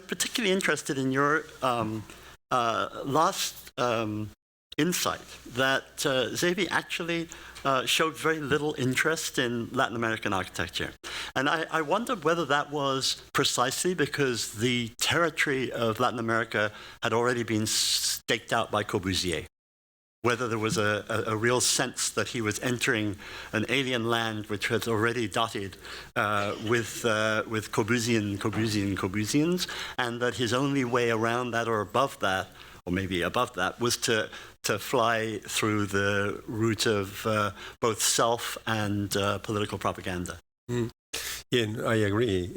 particularly interested in your last insight that Zevi actually showed very little interest in Latin American architecture. And I wondered whether that was precisely because the territory of Latin America had already been staked out by Corbusier, whether there was a real sense that he was entering an alien land which was already dotted with Corbusians, and that his only way around that or above that, or maybe above that, was to fly through the route of both self and political propaganda. Mm. Yeah, I agree.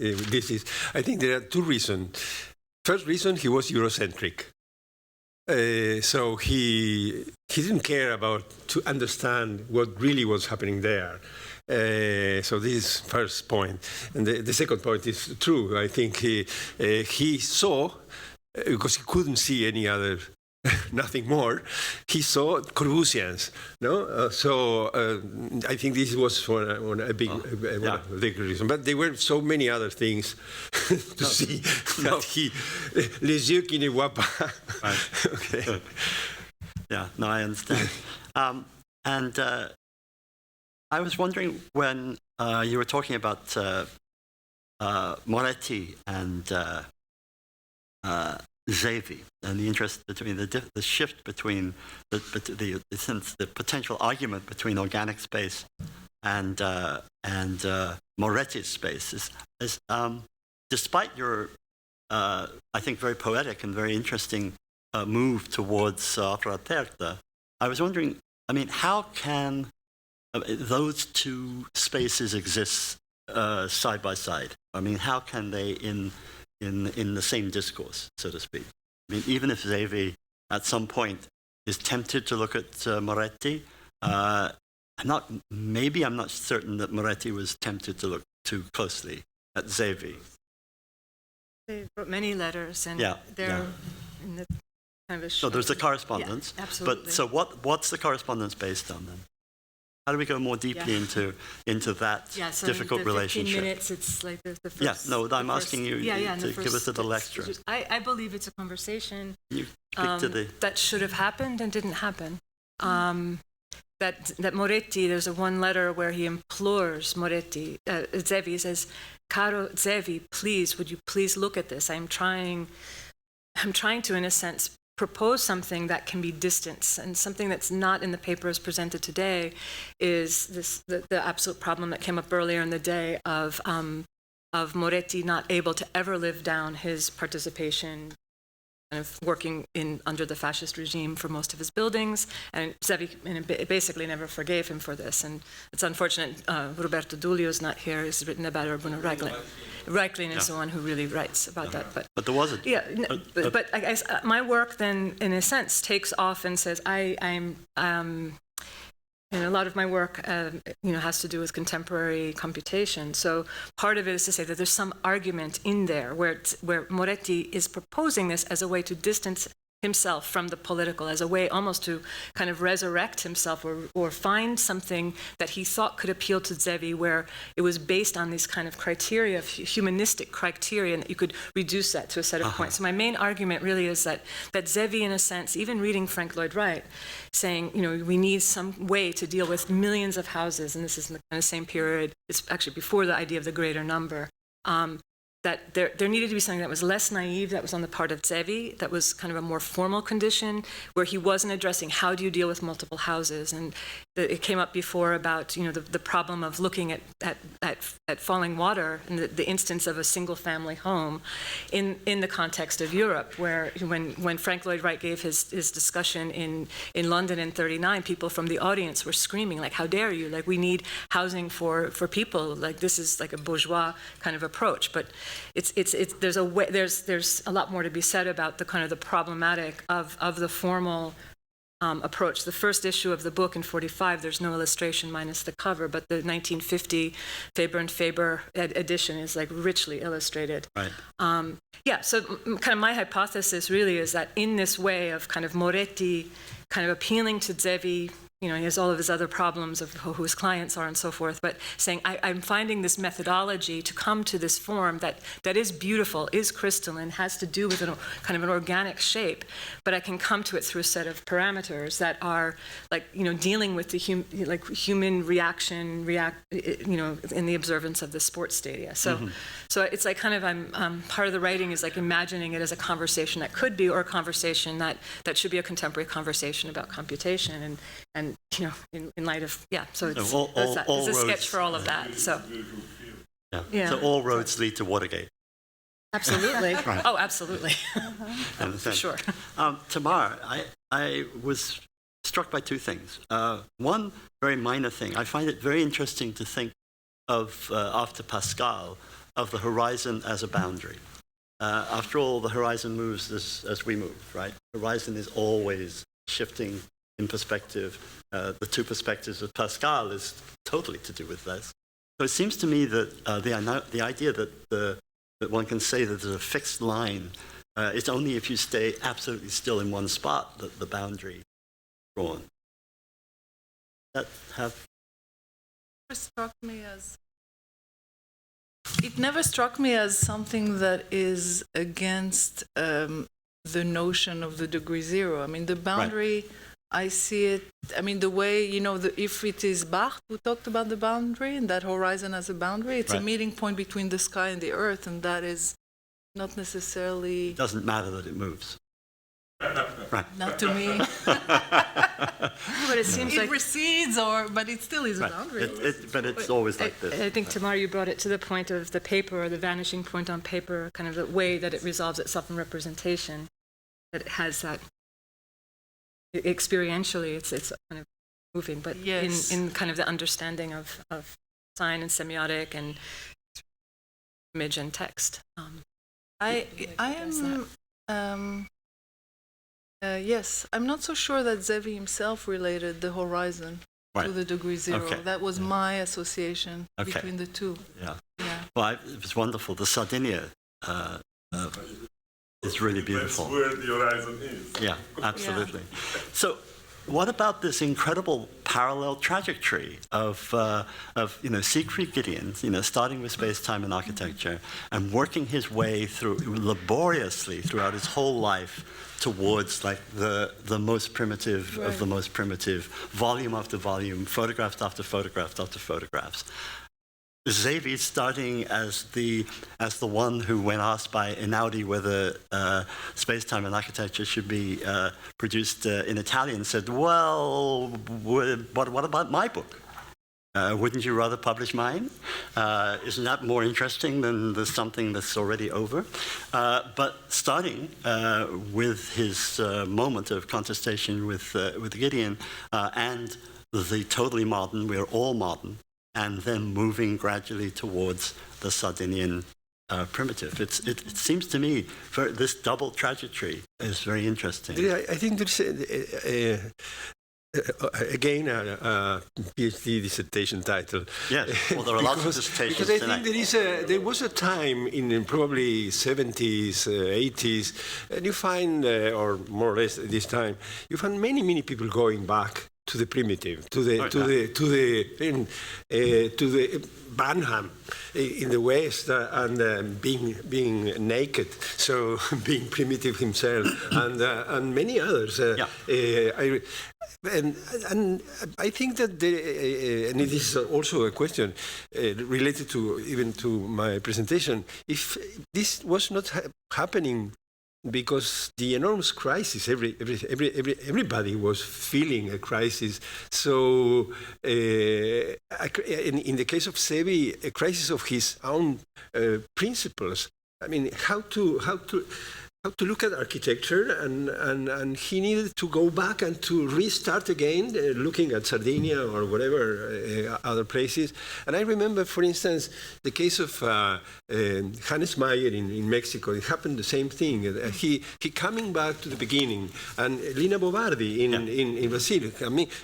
I think there are two reasons. First reason, he was Eurocentric. So he didn't care to understand what really was happening there. So this is first point. And the second point is true. I think he saw, because he couldn't see any other, nothing more, he saw Corbusians. No, so I think this was for a big reason. But there were so many other things to see that he les yeux qui ne voient pas. Right. Okay. Yeah. No, I understand. And I was wondering when you were talking about Moretti and Zevi, and the interest between the shift between the potential argument between organic space and Moretti's space is despite your I think very poetic and very interesting move towards opera aperta, I was wondering, I mean, how can those two spaces exist side by side? I mean, how can they in the same discourse, so to speak? I mean, even if Zevi at some point is tempted to look at Moretti, I'm not certain that Moretti was tempted to look too closely at Zevi. They wrote many letters, and they're in the kind of a so there's a correspondence. Yeah, absolutely. But so what's the correspondence based on then? How do we go more deeply into that difficult relationship? 15 minutes, it's like the first... Yeah, no, I'm asking you to give us the lecture. I believe it's a conversation you speak to that should have happened and didn't happen. that Moretti, there's one letter where he implores Moretti, Zevi says, "Caro Zevi, please, would you please look at this? I'm trying to, in a sense, propose something that can be distance, and something that's not in the paper as presented today is the absolute problem that came up earlier in the day of Moretti not able to ever live down his participation, kind of working under the fascist regime for most of his buildings, and Zevi basically never forgave him for this. And it's unfortunate Roberto Duglio's not here. He's written about it, Bruno Reiklin. Reiklin is the one who really writes about that. But there was a... Yeah, but I guess my work then, in a sense, takes off and says, and a lot of my work, has to do with contemporary computation. So part of it is to say that there's some argument in there where Moretti is proposing this as a way to distance himself from the political, as a way almost to kind of resurrect himself or find something that he thought could appeal to Zevi, where it was based on these kind of criteria, humanistic criteria, and that you could reduce that to a set of points. So my main argument really is that Zevi, in a sense, even reading Frank Lloyd Wright, saying, we need some way to deal with millions of houses, and this is in the kind of same period, it's actually before the idea of the greater number, that there needed to be something that was less naive, that was on the part of Zevi, that was kind of a more formal condition, where he wasn't addressing how do you deal with multiple houses. And it came up before about the problem of looking at falling water and the instance of a single family home in the context of Europe, where when Frank Lloyd Wright gave his discussion in London in '39, people from the audience were screaming, like, how dare you, like, we need housing for people, like, this is like a bourgeois kind of approach. But there's a lot more to be said about the kind of the problematic of the formal approach. The first issue of the book in '45, there's no illustration minus the cover, but the 1950 Faber and Faber edition is like richly illustrated. Right. So kind of my hypothesis really is that in this way of kind of Moretti kind of appealing to Zevi, he has all of his other problems of who his clients are and so forth, but saying, I'm finding this methodology to come to this form that is beautiful, is crystalline, has to do with kind of an organic shape, but I can come to it through a set of parameters that are like, dealing with the human reaction, in the observance of the sports stadia. So, so it's like kind of, I'm part of the writing is like imagining it as a conversation that could be, or a conversation that should be a contemporary conversation about computation, and in light of, so it's a sketch for all of that. So, So all roads lead to Watergate. Absolutely. Right. Oh, absolutely. For sure. Tamar, I was struck by two things. One very minor thing. I find it very interesting to think of, after Pascal, of the horizon as a boundary. After all, the horizon moves as we move, right? Horizon is always shifting in perspective. The two perspectives of Pascal is totally to do with this. So it seems to me that the idea that one can say that there's a fixed line, it's only if you stay absolutely still in one spot that the boundary is drawn. It never struck me as something that is against the notion of the degree zero. I mean, the boundary... Right. I see it, the way, if it is Barthes who talked about the boundary and that horizon as a boundary, it's a meeting point between the sky and the earth, and that is not necessarily... It doesn't matter that it moves. Right. Not to me. But it seems like... It recedes, but it still is a boundary. But it's always like this. I think, Tamar, you brought it to the point of the paper, or the vanishing point on paper, kind of the way that it resolves itself in representation, that it has that... Experientially, it's kind of moving, but yes. in kind of the understanding of sign and semiotic and image and text. Yes, I'm not so sure that Zevi himself related the horizon to the degree zero. Okay. That was my association between the two. Yeah. Well, it was wonderful. The Sardinia it's really beautiful. That's where the horizon is. Yeah, absolutely. So what about this incredible parallel trajectory of Siegfried Gideon, starting with space-time and architecture and working his way through laboriously throughout his whole life towards like the most primitive of the most primitive, volume after volume, photographs after photographs after photographs. Zevi starting as the one who, when asked by Einaudi whether space-time and architecture should be produced in Italian, said, "Well, what about my book? Wouldn't you rather publish mine? Isn't that more interesting than something that's already over?" But starting with his moment of contestation with Gideon and the totally modern, we're all modern, and then moving gradually towards the Sardinian primitive. It seems to me this double trajectory is very interesting. Yeah, I think there's again a PhD dissertation title. Yes, well, there are lots of dissertations because I tonight. think there was a time in probably 70s, 80s, and you find, or more or less at this time, you find many people going back to the primitive, to the Banham in the West, and being naked, so being primitive himself, and many others. And I think that and it is also a question related to even to my presentation. If this was not happening because the enormous crisis, everybody was feeling a crisis. So, in the case of Zevi, a crisis of his own principles. I mean, how to look at architecture, and he needed to go back and to restart again, looking at Sardinia or whatever other places. And I remember, for instance, the case of Hannes Meyer in Mexico. It happened the same thing. He coming back to the beginning, and Lina Bobardi in Brazil,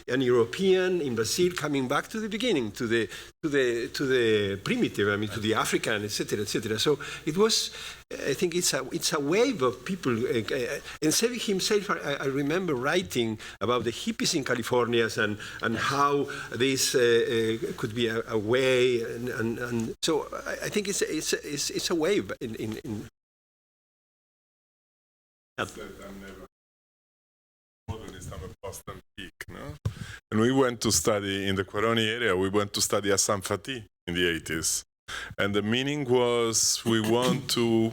an European in Brazil coming back to the beginning, to the primitive. I mean, to the African, etc., etc. So it was. I think it's a wave of people. And Zevi himself, I remember writing about the hippies in California and how this could be a way. And so I think it's a wave in modernist of a Boston peak, no? And we went to study in the Quaroni area. We went to study Hassan Fatih in the 80s. And the meaning was we want to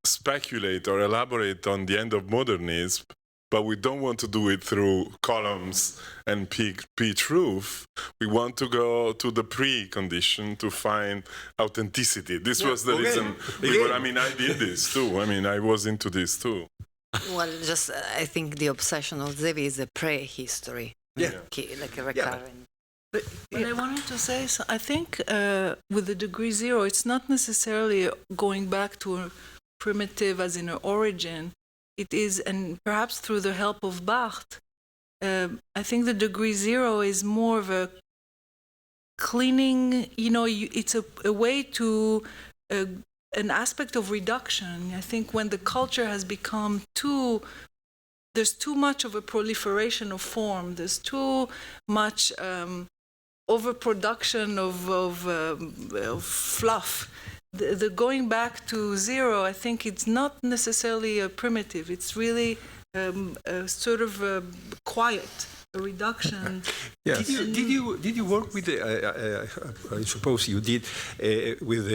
speculate or elaborate on the end of modernism, but we don't want to do it through columns and pitch roof. We want to go to the pre-condition to find authenticity. This was the reason. I did this too. I mean, I was into this too. Well, I think the obsession of Zevi is a prehistory. Yeah. Like a recurrent. But I wanted to say, so I think with the degree zero, it's not necessarily going back to a primitive as in an origin. It is, and perhaps through the help of Barthes, I think the degree zero is more of a cleaning, it's a way to, an aspect of reduction. I think when the culture has become there's too much of a proliferation of form, there's too much overproduction of fluff. The going back to zero, I think it's not necessarily a primitive. It's really a sort of a quiet, a reduction. Yes. Did you work with I suppose you did with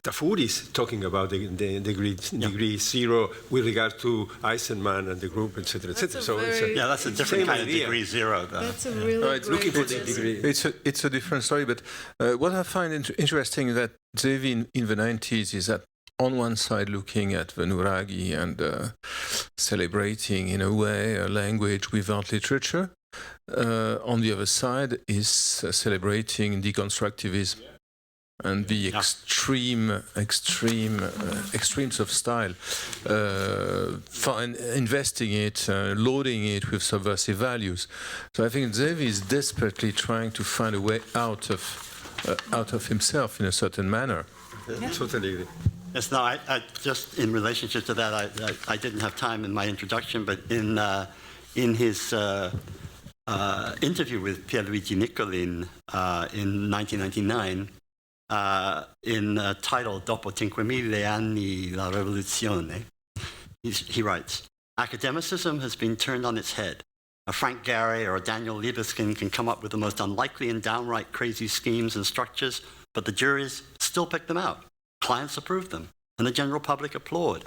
Tafuris talking about the degree zero with regard to Eisenman and the group, etc., etc. So that's a different kind of degree zero, though. That's a really it's looking for the degree. It's a different story, but what I find interesting that Zevi in the 90s is that on one side looking at the Nuraghi and celebrating in a way a language without literature. On the other side is celebrating deconstructivism and the extremes of style, investing it, loading it with subversive values. So I think Zevi is desperately trying to find a way out of himself in a certain manner. Totally agree. Yes, no, I just in relationship to that, I didn't have time in my introduction, but in his interview with Pierluigi Niccolin in 1999, titled Dopo 5.000 anni la rivoluzione, he writes, academicism has been turned on its head. A Frank Gehry or a Daniel Libeskind can come up with the most unlikely and downright crazy schemes and structures, but the juries still pick them out. Clients approve them, and the general public applaud.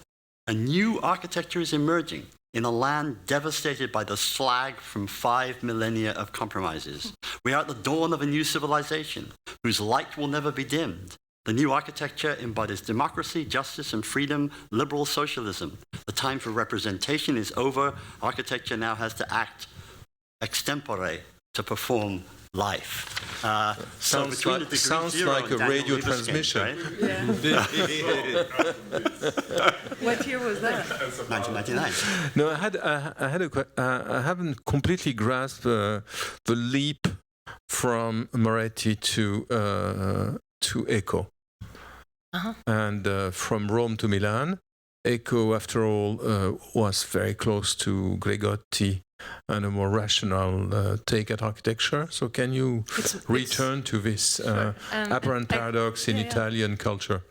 A new architecture is emerging in a land devastated by the slag from 5 millennia of compromises. We are at the dawn of a new civilization whose light will never be dimmed. The new architecture embodies democracy, justice, and freedom, liberal socialism. The time for representation is over. Architecture now has to act extempore to perform life. Sounds like a radio transmission. Right? What year was that? 1999. No, I haven't completely grasped the leap from Moretti to Eco, and from Rome to Milan. Eco, after all, was very close to Gregotti and a more rational take at architecture. So can you return to this apparent paradox in Italian culture?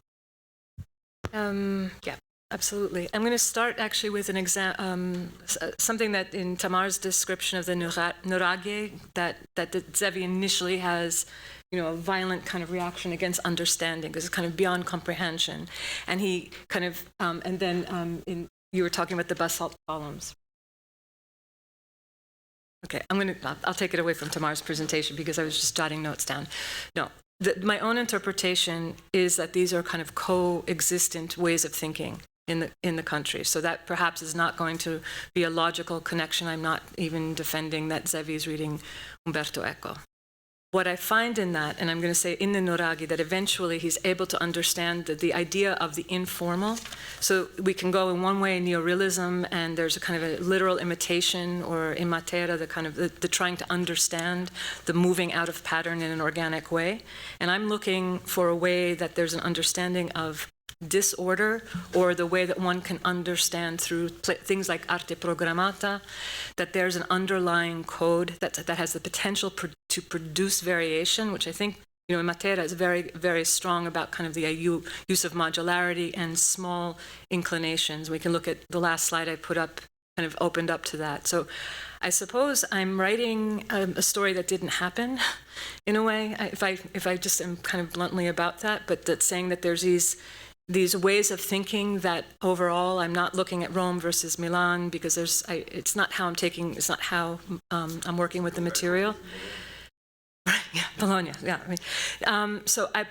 Yeah, absolutely. I'm going to start actually with an something that in Tamar's description of the nuraghe, that Zevi initially has, a violent kind of reaction against understanding, because it's kind of beyond comprehension. And he kind of, and then you were talking about the basalt columns. Okay, I'll take it away from Tamar's presentation because I was just jotting notes down. No, my own interpretation is that these are kind of coexistent ways of thinking in the country. So that perhaps is not going to be a logical connection. I'm not even defending that Zevi is reading Umberto Eco. What I find in that, and I'm going to say in the nuraghe, that eventually he's able to understand the idea of the informal. So we can go in one way, neorealism, and there's a kind of a literal imitation, or in Matera, the kind of the trying to understand the moving out of pattern in an organic way. And I'm looking for a way that there's an understanding of disorder, or the way that one can understand through things like arte programmata, that there's an underlying code that has the potential to produce variation, which I think, in Matera is very, very strong about kind of the use of modularity and small inclinations. We can look at the last slide I put up, kind of opened up to that. So I suppose I'm writing a story that didn't happen, in a way, if I just am kind of bluntly about that, but that's saying that there's these ways of thinking that overall I'm not looking at Rome versus Milan, because it's not how I'm working with the material. Yeah, Bologna. Yeah,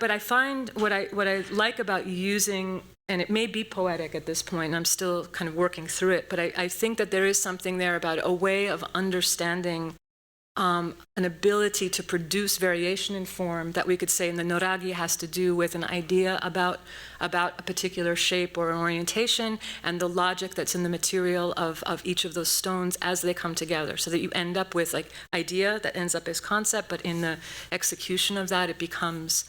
but I find what I like about using, and it may be poetic at this point, and I'm still kind of working through it, but I think that there is something there about a way of understanding an ability to produce variation in form that we could say in the nuraghe has to do with an idea about a particular shape or an orientation, and the logic that's in the material of each of those stones as they come together, so that you end up with like idea that ends up as concept, but in the execution of that it becomes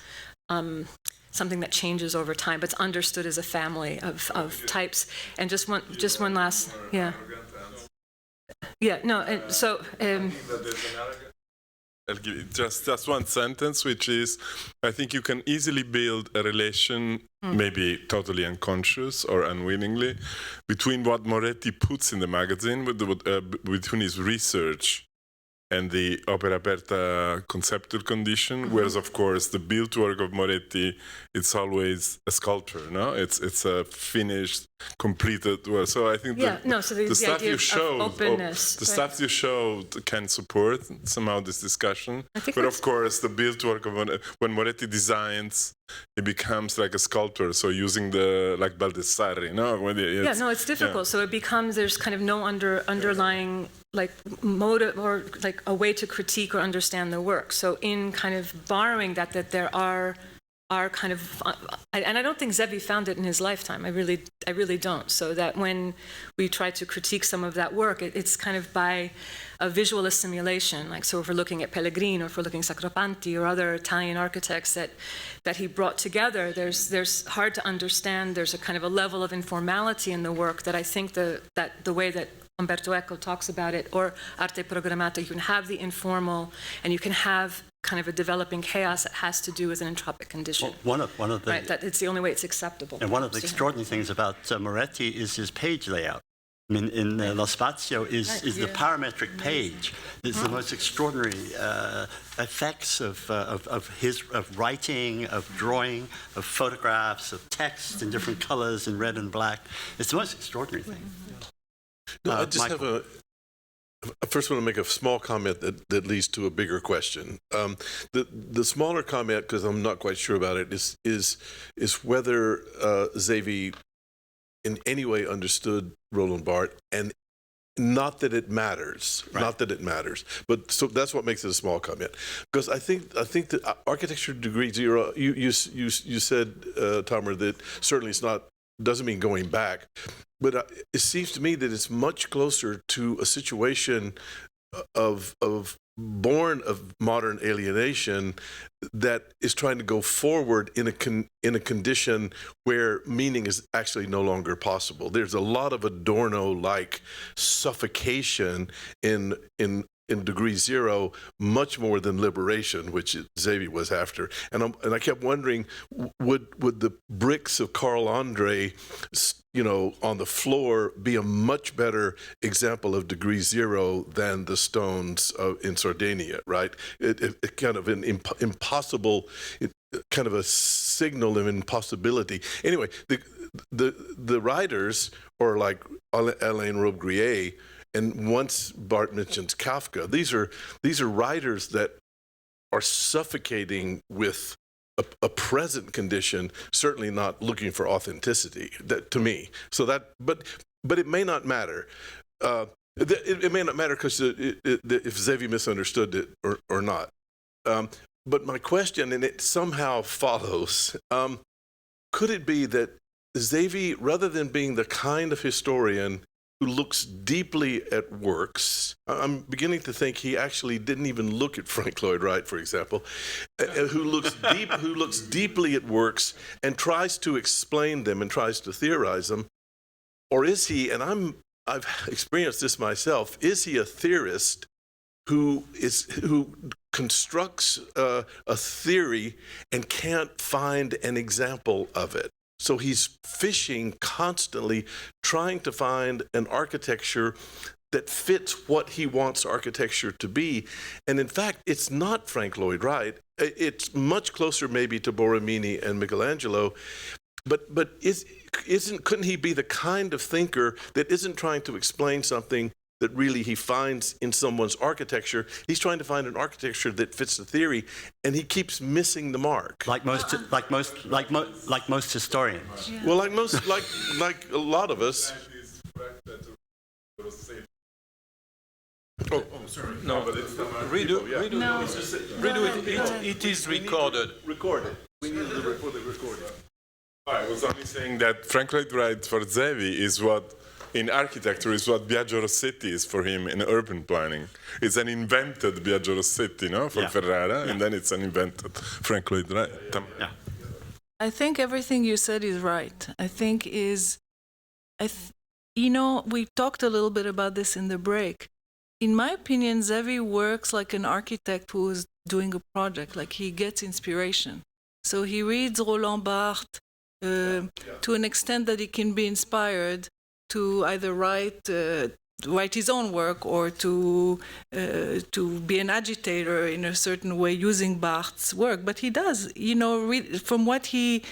something that changes over time, but it's understood as a family of types. And just one last, yeah. Yeah, no, so... I'll give you just one sentence, which is, I think you can easily build a relation, maybe totally unconscious or unwillingly, between what Moretti puts in the magazine, between his research and the opera aperta conceptual condition, whereas, of course, the built work of Moretti, it's always a sculpture, no? It's a finished, completed work. So I think the stuff you showed, stuff you showed can support somehow this discussion. But of course, the built work of when Moretti designs, it becomes like a sculptor. So using like Baldessari, no? It's difficult. Yeah. So it becomes, there's kind of no underlying like motive or like a way to critique or understand the work. So in kind of borrowing that there are are kind of, and I don't think Zevi found it in his lifetime. I really don't. So that when we try to critique some of that work, it's kind of by a visual assimilation. Like, so if we're looking at Pellegrino, if we're looking at Sacropanti or other Italian architects that he brought together, there's hard to understand. There's a kind of a level of informality in the work that I think that the way that Umberto Eco talks about it, or arte programmata, you can have the informal and you can have kind of a developing chaos that has to do with an entropic condition. Well, one of the right, that it's the only way it's acceptable. And one of the extraordinary things about Moretti is his page layout. I mean, in Lo Spazio is the parametric page. It's the most extraordinary effects of writing, of drawing, of photographs, of text in different colors, in red and black. It's the most extraordinary thing. No, I just have I first want to make a small comment that leads to a bigger question. The smaller comment, because I'm not quite sure about it, is whether Zevi in any way understood Roland Barthes, and not that it matters, right. Not that it matters. But so that's what makes it a small comment. Because I think that architecture degree zero. You said, Tomer, that certainly doesn't mean going back. But it seems to me that it's much closer to a situation of born of modern alienation that is trying to go forward in a condition where meaning is actually no longer possible. There's a lot of Adorno-like suffocation in degree zero, much more than liberation, which Zevi was after. And I kept wondering, would the bricks of Carl Andre, on the floor be a much better example of degree zero than the stones in Sardinia, right? It kind of an impossible, kind of a signal of impossibility. Anyway, the writers, or like Alain Robbe-Grillet, and once Barthes mentions Kafka, these are writers that are suffocating with a present condition, certainly not looking for authenticity, to me. So but it may not matter. It may not matter because if Zevi misunderstood it or not. But my question, and it somehow follows, could it be that Zevi, rather than being the kind of historian who looks deeply at works, I'm beginning to think he actually didn't even look at Frank Lloyd Wright, for example, who looks deeply at works and tries to explain them and tries to theorize them? Or is he, and I've experienced this myself, is he a theorist who constructs a theory and can't find an example of it? So he's fishing constantly, trying to find an architecture that fits what he wants architecture to be. And in fact, it's not Frank Lloyd Wright. It's much closer maybe to Borromini and Michelangelo. But couldn't he be the kind of thinker that isn't trying to explain something that really he finds in someone's architecture? He's trying to find an architecture that fits the theory, and he keeps missing the mark. Like most historians. Yeah. Well, like a lot of us. Oh, sorry. No, but it's redo it. It is recorded. Recorded. We need the recording. I was only saying that Frank Lloyd Wright for Zevi is what, in architecture, is what Biagio Rossetti is for him in urban planning. It's an invented Biagio Rossetti, for Ferrara, and then it's an invented Frank Lloyd Wright. Yeah. I think everything you said is right. We talked a little bit about this in the break. In my opinion, Zevi works like an architect who is doing a project, like he gets inspiration. So he reads Roland Barthes to an extent that he can be inspired to either write his own work or to be an agitator in a certain way using Barthes' work. But he does, from what he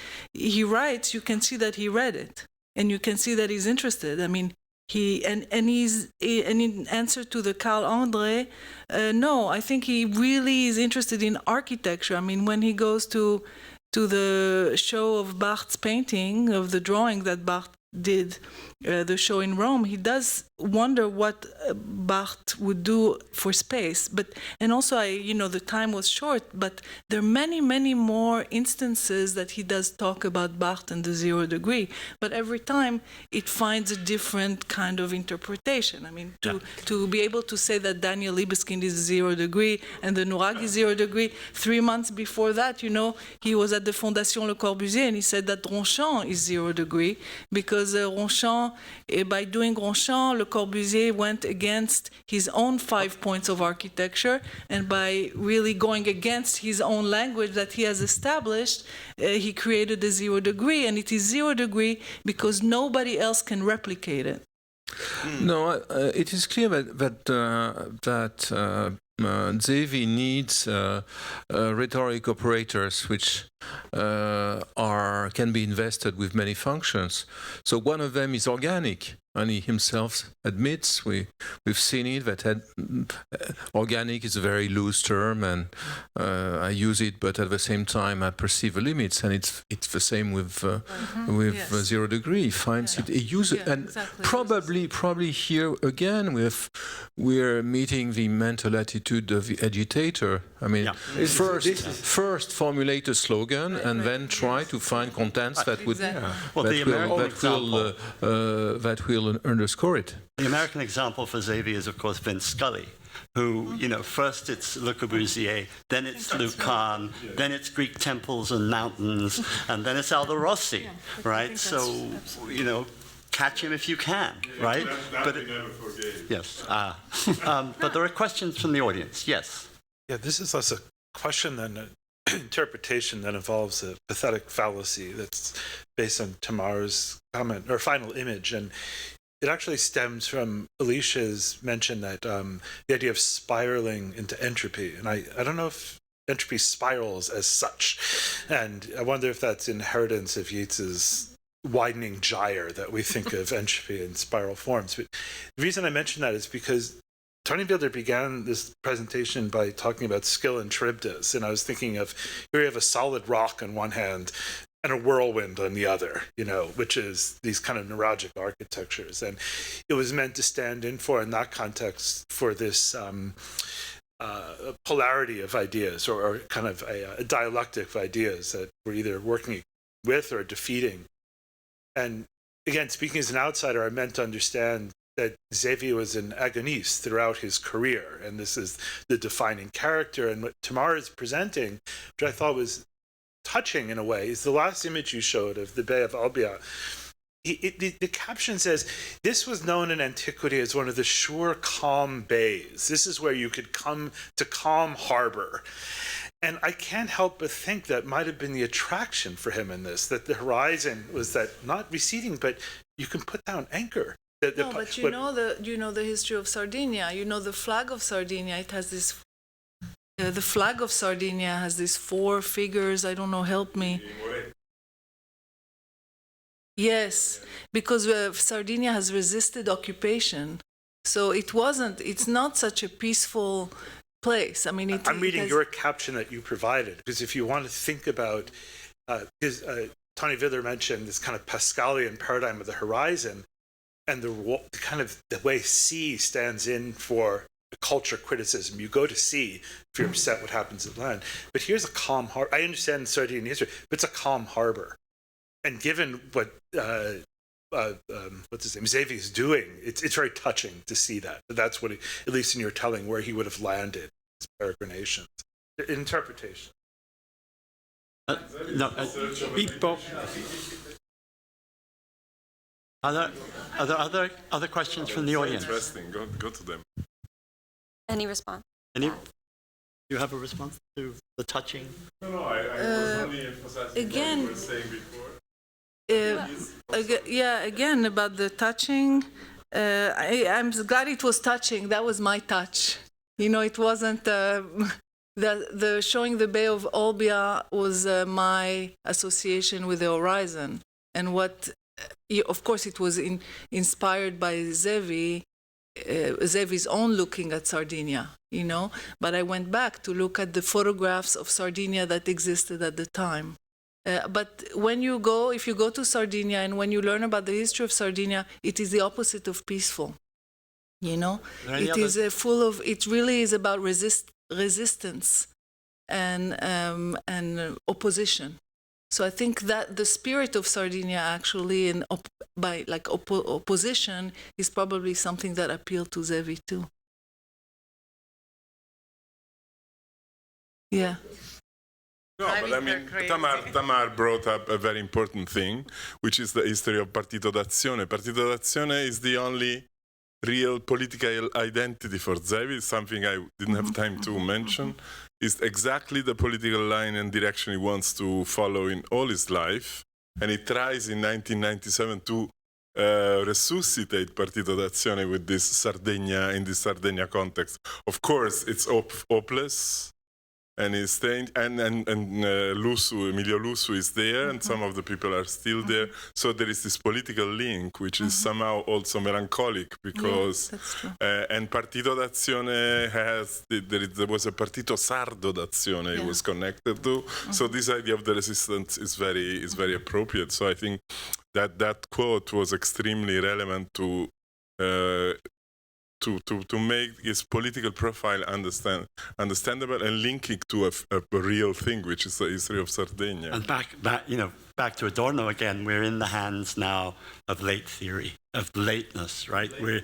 writes, you can see that he read it, and you can see that he's interested. I mean, and in answer to the Carl Andre, no, I think he really is interested in architecture. I mean, when he goes to the show of Barthes' painting, of the drawing that Barthes did, the show in Rome, he does wonder what Barthes would do for space. And also, the time was short, but there are many, many more instances that he does talk about Barthes and the 0 degree. But every time it finds a different kind of interpretation. I mean, to be able to say that Daniel Libeskind is 0 degree and the Nuraghi 0 degree, 3 months before that, he was at the Fondation Le Corbusier and he said that Ronchamp is 0 degree because Ronchamp, by doing Ronchamp, Le Corbusier went against his own 5 points of architecture, and by really going against his own language that he has established, he created a 0 degree, and it is 0 degree because nobody else can replicate it. No, it is clear that Zevi needs rhetoric operators which can be invested with many functions. So one of them is organic, and he himself admits, we've seen it, that organic is a very loose term, and I use it, but at the same time I perceive the limits, and it's the same with Yes. 0 degree. He finds it a user, and exactly. probably here again we're meeting the mental attitude of the educator. I mean, first formulate a slogan and then try to find contents that would that will underscore it. The American example for Zevi is, of course, Vince Scully, who, first it's Le Corbusier, then it's Lucan, then it's Greek temples and mountains, and then it's Aldo Rossi, right? So, catch him if you can, right? That we never forgave. Yes. But there are questions from the audience. Yes. Yeah, this is less a question than an interpretation that involves a pathetic fallacy that's based on Tamar's comment or final image. And it actually stems from Alicia's mention that the idea of spiraling into entropy. And I don't know if entropy spirals as such. And I wonder if that's inheritance of Yeats's widening gyre that we think of entropy in spiral forms. But the reason I mention that is because Tony Fielder began this presentation by talking about skill and Charybdis, and I was thinking of, here we have a solid rock on one hand and a whirlwind on the other, which is these kind of neurologic architectures. And it was meant to stand in for, in that context, for this polarity of ideas, or kind of a dialectic of ideas that we're either working with or defeating. And again, speaking as an outsider, I meant to understand that Zevi was an agoniste throughout his career, and this is the defining character. And what Tamar is presenting, which I thought was touching in a way, is the last image you showed of the Bay of Albia. The caption says, this was known in antiquity as one of the sure calm bays. This is where you could come to calm harbor. And I can't help but think that might have been the attraction for him in this, that the horizon was that not receding, but you can put down anchor. But you know the history of Sardinia. The flag of Sardinia. It has this. The flag of Sardinia has these 4 figures. I don't know. Help me. Yes, because Sardinia has resisted occupation, so it's not such a peaceful place. I mean, I'm reading your caption that you provided, because if you want to think about, because Tony Vidler mentioned this kind of Pascalian paradigm of the horizon, and the kind of the way sea stands in for culture criticism. You go to sea if you're upset what happens at land. But here's a calm harbor. I understand Sardinian history, but it's a calm harbor. And given what what's his name, Zevi is doing, it's very touching to see that. That's what, at least in your telling, where he would have landed his peregrinations. Interpretation. Are there other questions from the audience? Interesting. Go to them. Any response? Do you have a response to the touching? No, I was only emphasizing again, what you were saying before. Again, about the touching, I'm glad it was touching. That was my touch. It wasn't the showing the Bay of Olbia was my association with the horizon, and what, of course, it was inspired by Zevi. Zevi's own looking at Sardinia, but I went back to look at the photographs of Sardinia that existed at the time. But if you go to Sardinia and when you learn about the history of Sardinia, it is the opposite of peaceful. You know, Any it other- is full of. It really is about resistance and opposition. So I think that the spirit of Sardinia actually, opposition, is probably something that appealed to Zevi too. Yeah. No, but I mean, Tamar brought up a very important thing, which is the history of Partito d'Azione. Partito d'Azione is the only real political identity for Zevi, something I didn't have time to mention. Is exactly the political line and direction he wants to follow in all his life. And he tries in 1997 to resuscitate Partito d'Azione with this Sardinia, in this Sardinia context. Of course, it's hopeless. And he's staying, and Lusu, Emilio Lusu is there, and some of the people are still there. So there is this political link, which is somehow also melancholic, because that's true. And Partito d'Azione has there was a Partito Sardo d'Azione it was connected to. So this idea of the resistance is very appropriate. So I think that quote was extremely relevant to make his political profile understandable and link it to a real thing, which is the history of Sardinia. And back to Adorno again. We're in the hands now of late theory, of lateness, right? We're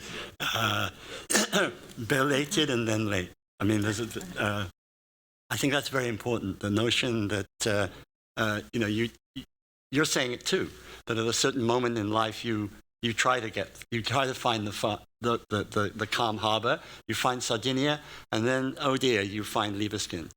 belated and then late. I mean, I think that's very important. The notion that you're saying it too. That at a certain moment in life, you try to find the calm harbor. You find Sardinia, and then oh dear, you find Libeskind.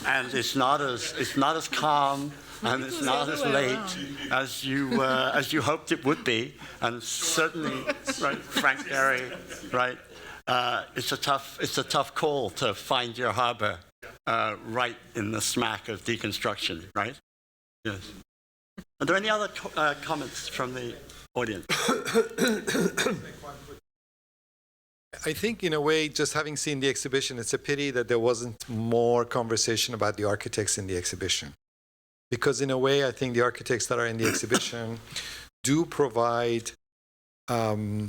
And it's not as calm, and it's not as late as you hoped it would be. And certainly, right, Frank Gehry, right. It's a tough call to find your harbor right in the smack of deconstruction, right? Yes. Are there any other comments from the audience? I think, in a way, just having seen the exhibition, it's a pity that there wasn't more conversation about the architects in the exhibition. Because, in a way, I think the architects that are in the exhibition do provide a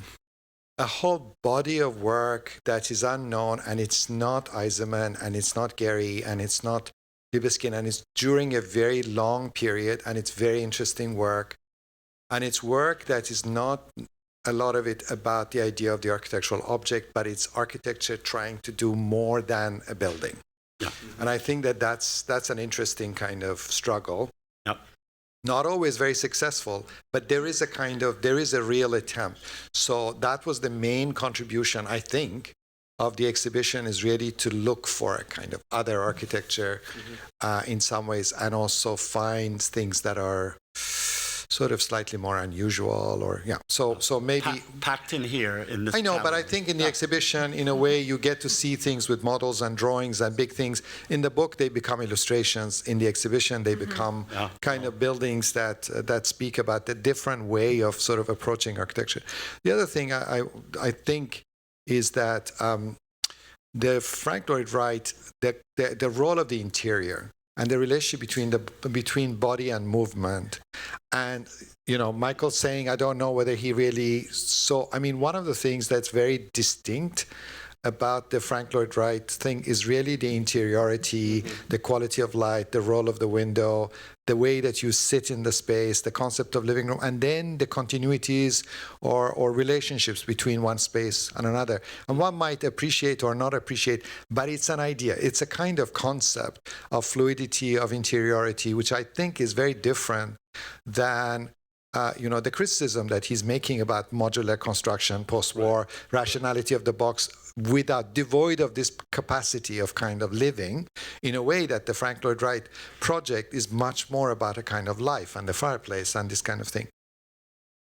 whole body of work that is unknown, and it's not Eisenman, and it's not Gehry, and it's not Libeskind, and it's during a very long period, and it's very interesting work. And it's work that is not a lot of it about the idea of the architectural object, but it's architecture trying to do more than a building. Yeah. And I think that that's an interesting kind of struggle. Yep. Not always very successful, but there is a real attempt. So that was the main contribution, I think, of the exhibition, is really to look for a kind of other architecture in some ways, and also find things that are sort of slightly more unusual, or so maybe packed in here in this. I know, but gallery. I think in the exhibition, in a way, you get to see things with models and drawings and big things. In the book, they become illustrations. In the exhibition, they become kind of buildings that speak about the different way of sort of approaching architecture. The other thing I think is that the Frank Lloyd Wright, the role of the interior and the relationship between body and movement, and Michael's saying, I don't know whether he really saw. I mean, one of the things that's very distinct about the Frank Lloyd Wright thing is really the interiority, the quality of light, the role of the window, the way that you sit in the space, the concept of living room, and then the continuities or relationships between one space and another. And one might appreciate or not appreciate, but it's an idea. It's a kind of concept of fluidity, of interiority, which I think is very different than the criticism that he's making about modular construction, post-war, rationality of the box, devoid of this capacity of kind of living, in a way that the Frank Lloyd Wright project is much more about a kind of life and the fireplace and this kind of thing.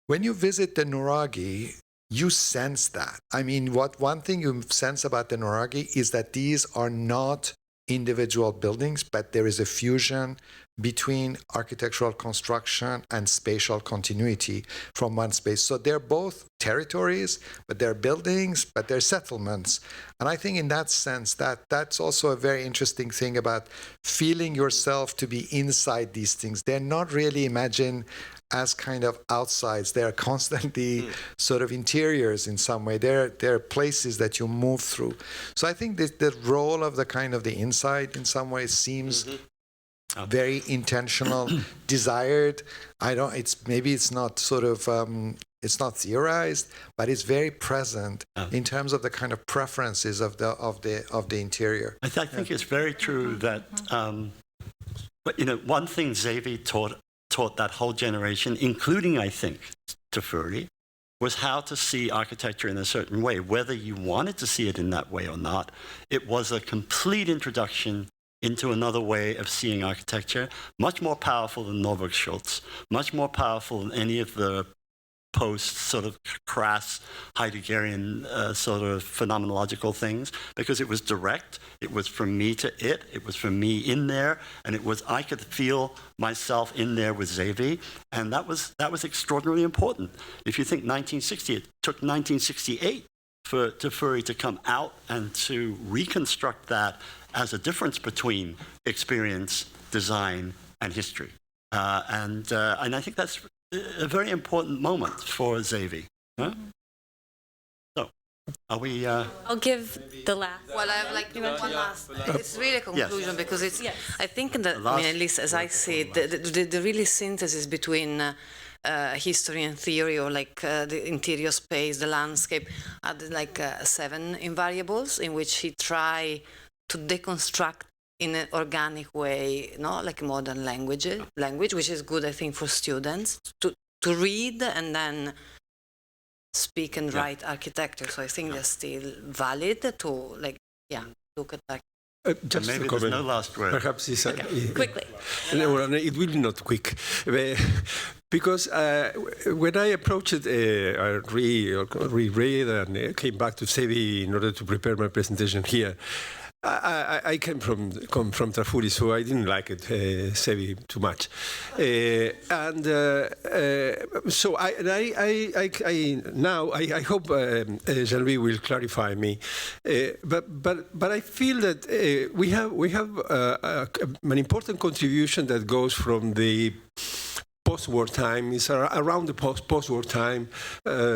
When you visit the Nuraghi, you sense that. I mean, one thing you sense about the Nuraghi is that these are not individual buildings, but there is a fusion between architectural construction and spatial continuity from one space. So they're both territories, but they're buildings, but they're settlements. And I think in that sense, that's also a very interesting thing about feeling yourself to be inside these things. They're not really imagined as kind of outsides. They are constantly sort of interiors in some way. They're places that you move through. So I think that the role of the kind of the inside in some ways seems very intentional, desired. It's not sort of, it's not theorized, but it's very present in terms of the kind of preferences of the interior. I think it's very true that, but one thing Zevi taught that whole generation, including, I think, Tafuri, was how to see architecture in a certain way, whether you wanted to see it in that way or not. It was a complete introduction into another way of seeing architecture, much more powerful than Norberg Schultz, much more powerful than any of the post sort of crass Heideggerian sort of phenomenological things, because it was direct, it was from me to it was from me in there, and I could feel myself in there with Zevi, and that was extraordinarily important. If you think 1960, it took 1968 for Tafuri to come out and to reconstruct that as a difference between experience, design, and history. And I think that's a very important moment for Zevi. Huh? So, are we... I'll give the last. Well, I have like one last. It's really a conclusion because it's. Yes. I think that I mean, at least as I see it, the really synthesis between history and theory, or like the interior space, the landscape, are like 7 invariables in which he try to deconstruct in an organic way, like modern language, which is good, I think, for students to read and then speak and write architecture. So I think they're still valid to look at that. Just maybe a there's comment. no last word. Perhaps it's Quickly. No, it will be not quick, because when I approached it, I reread and came back to Zevi in order to prepare my presentation here. I came from Trafuri, so I didn't like it, Zevi, too much, so I hope Jean-Louis will clarify me, but I feel that we have an important contribution that goes from the post-war time, is around the post-war time,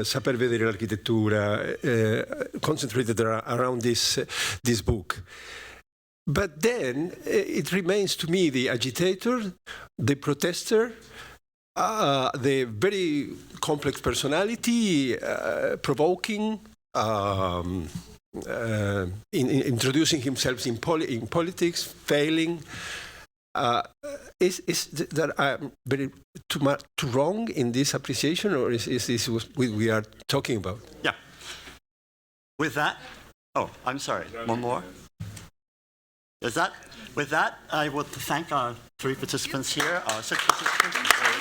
Saper vedere l'architettura, concentrated around this book. But then it remains to me the agitator, the protester, the very complex personality, provoking, introducing himself in politics, failing. Is that I'm very too wrong in this appreciation, or is this what we are talking about? Yeah. With that, I'm sorry, one more? With that, I would thank our 3 participants here, our 6 participants.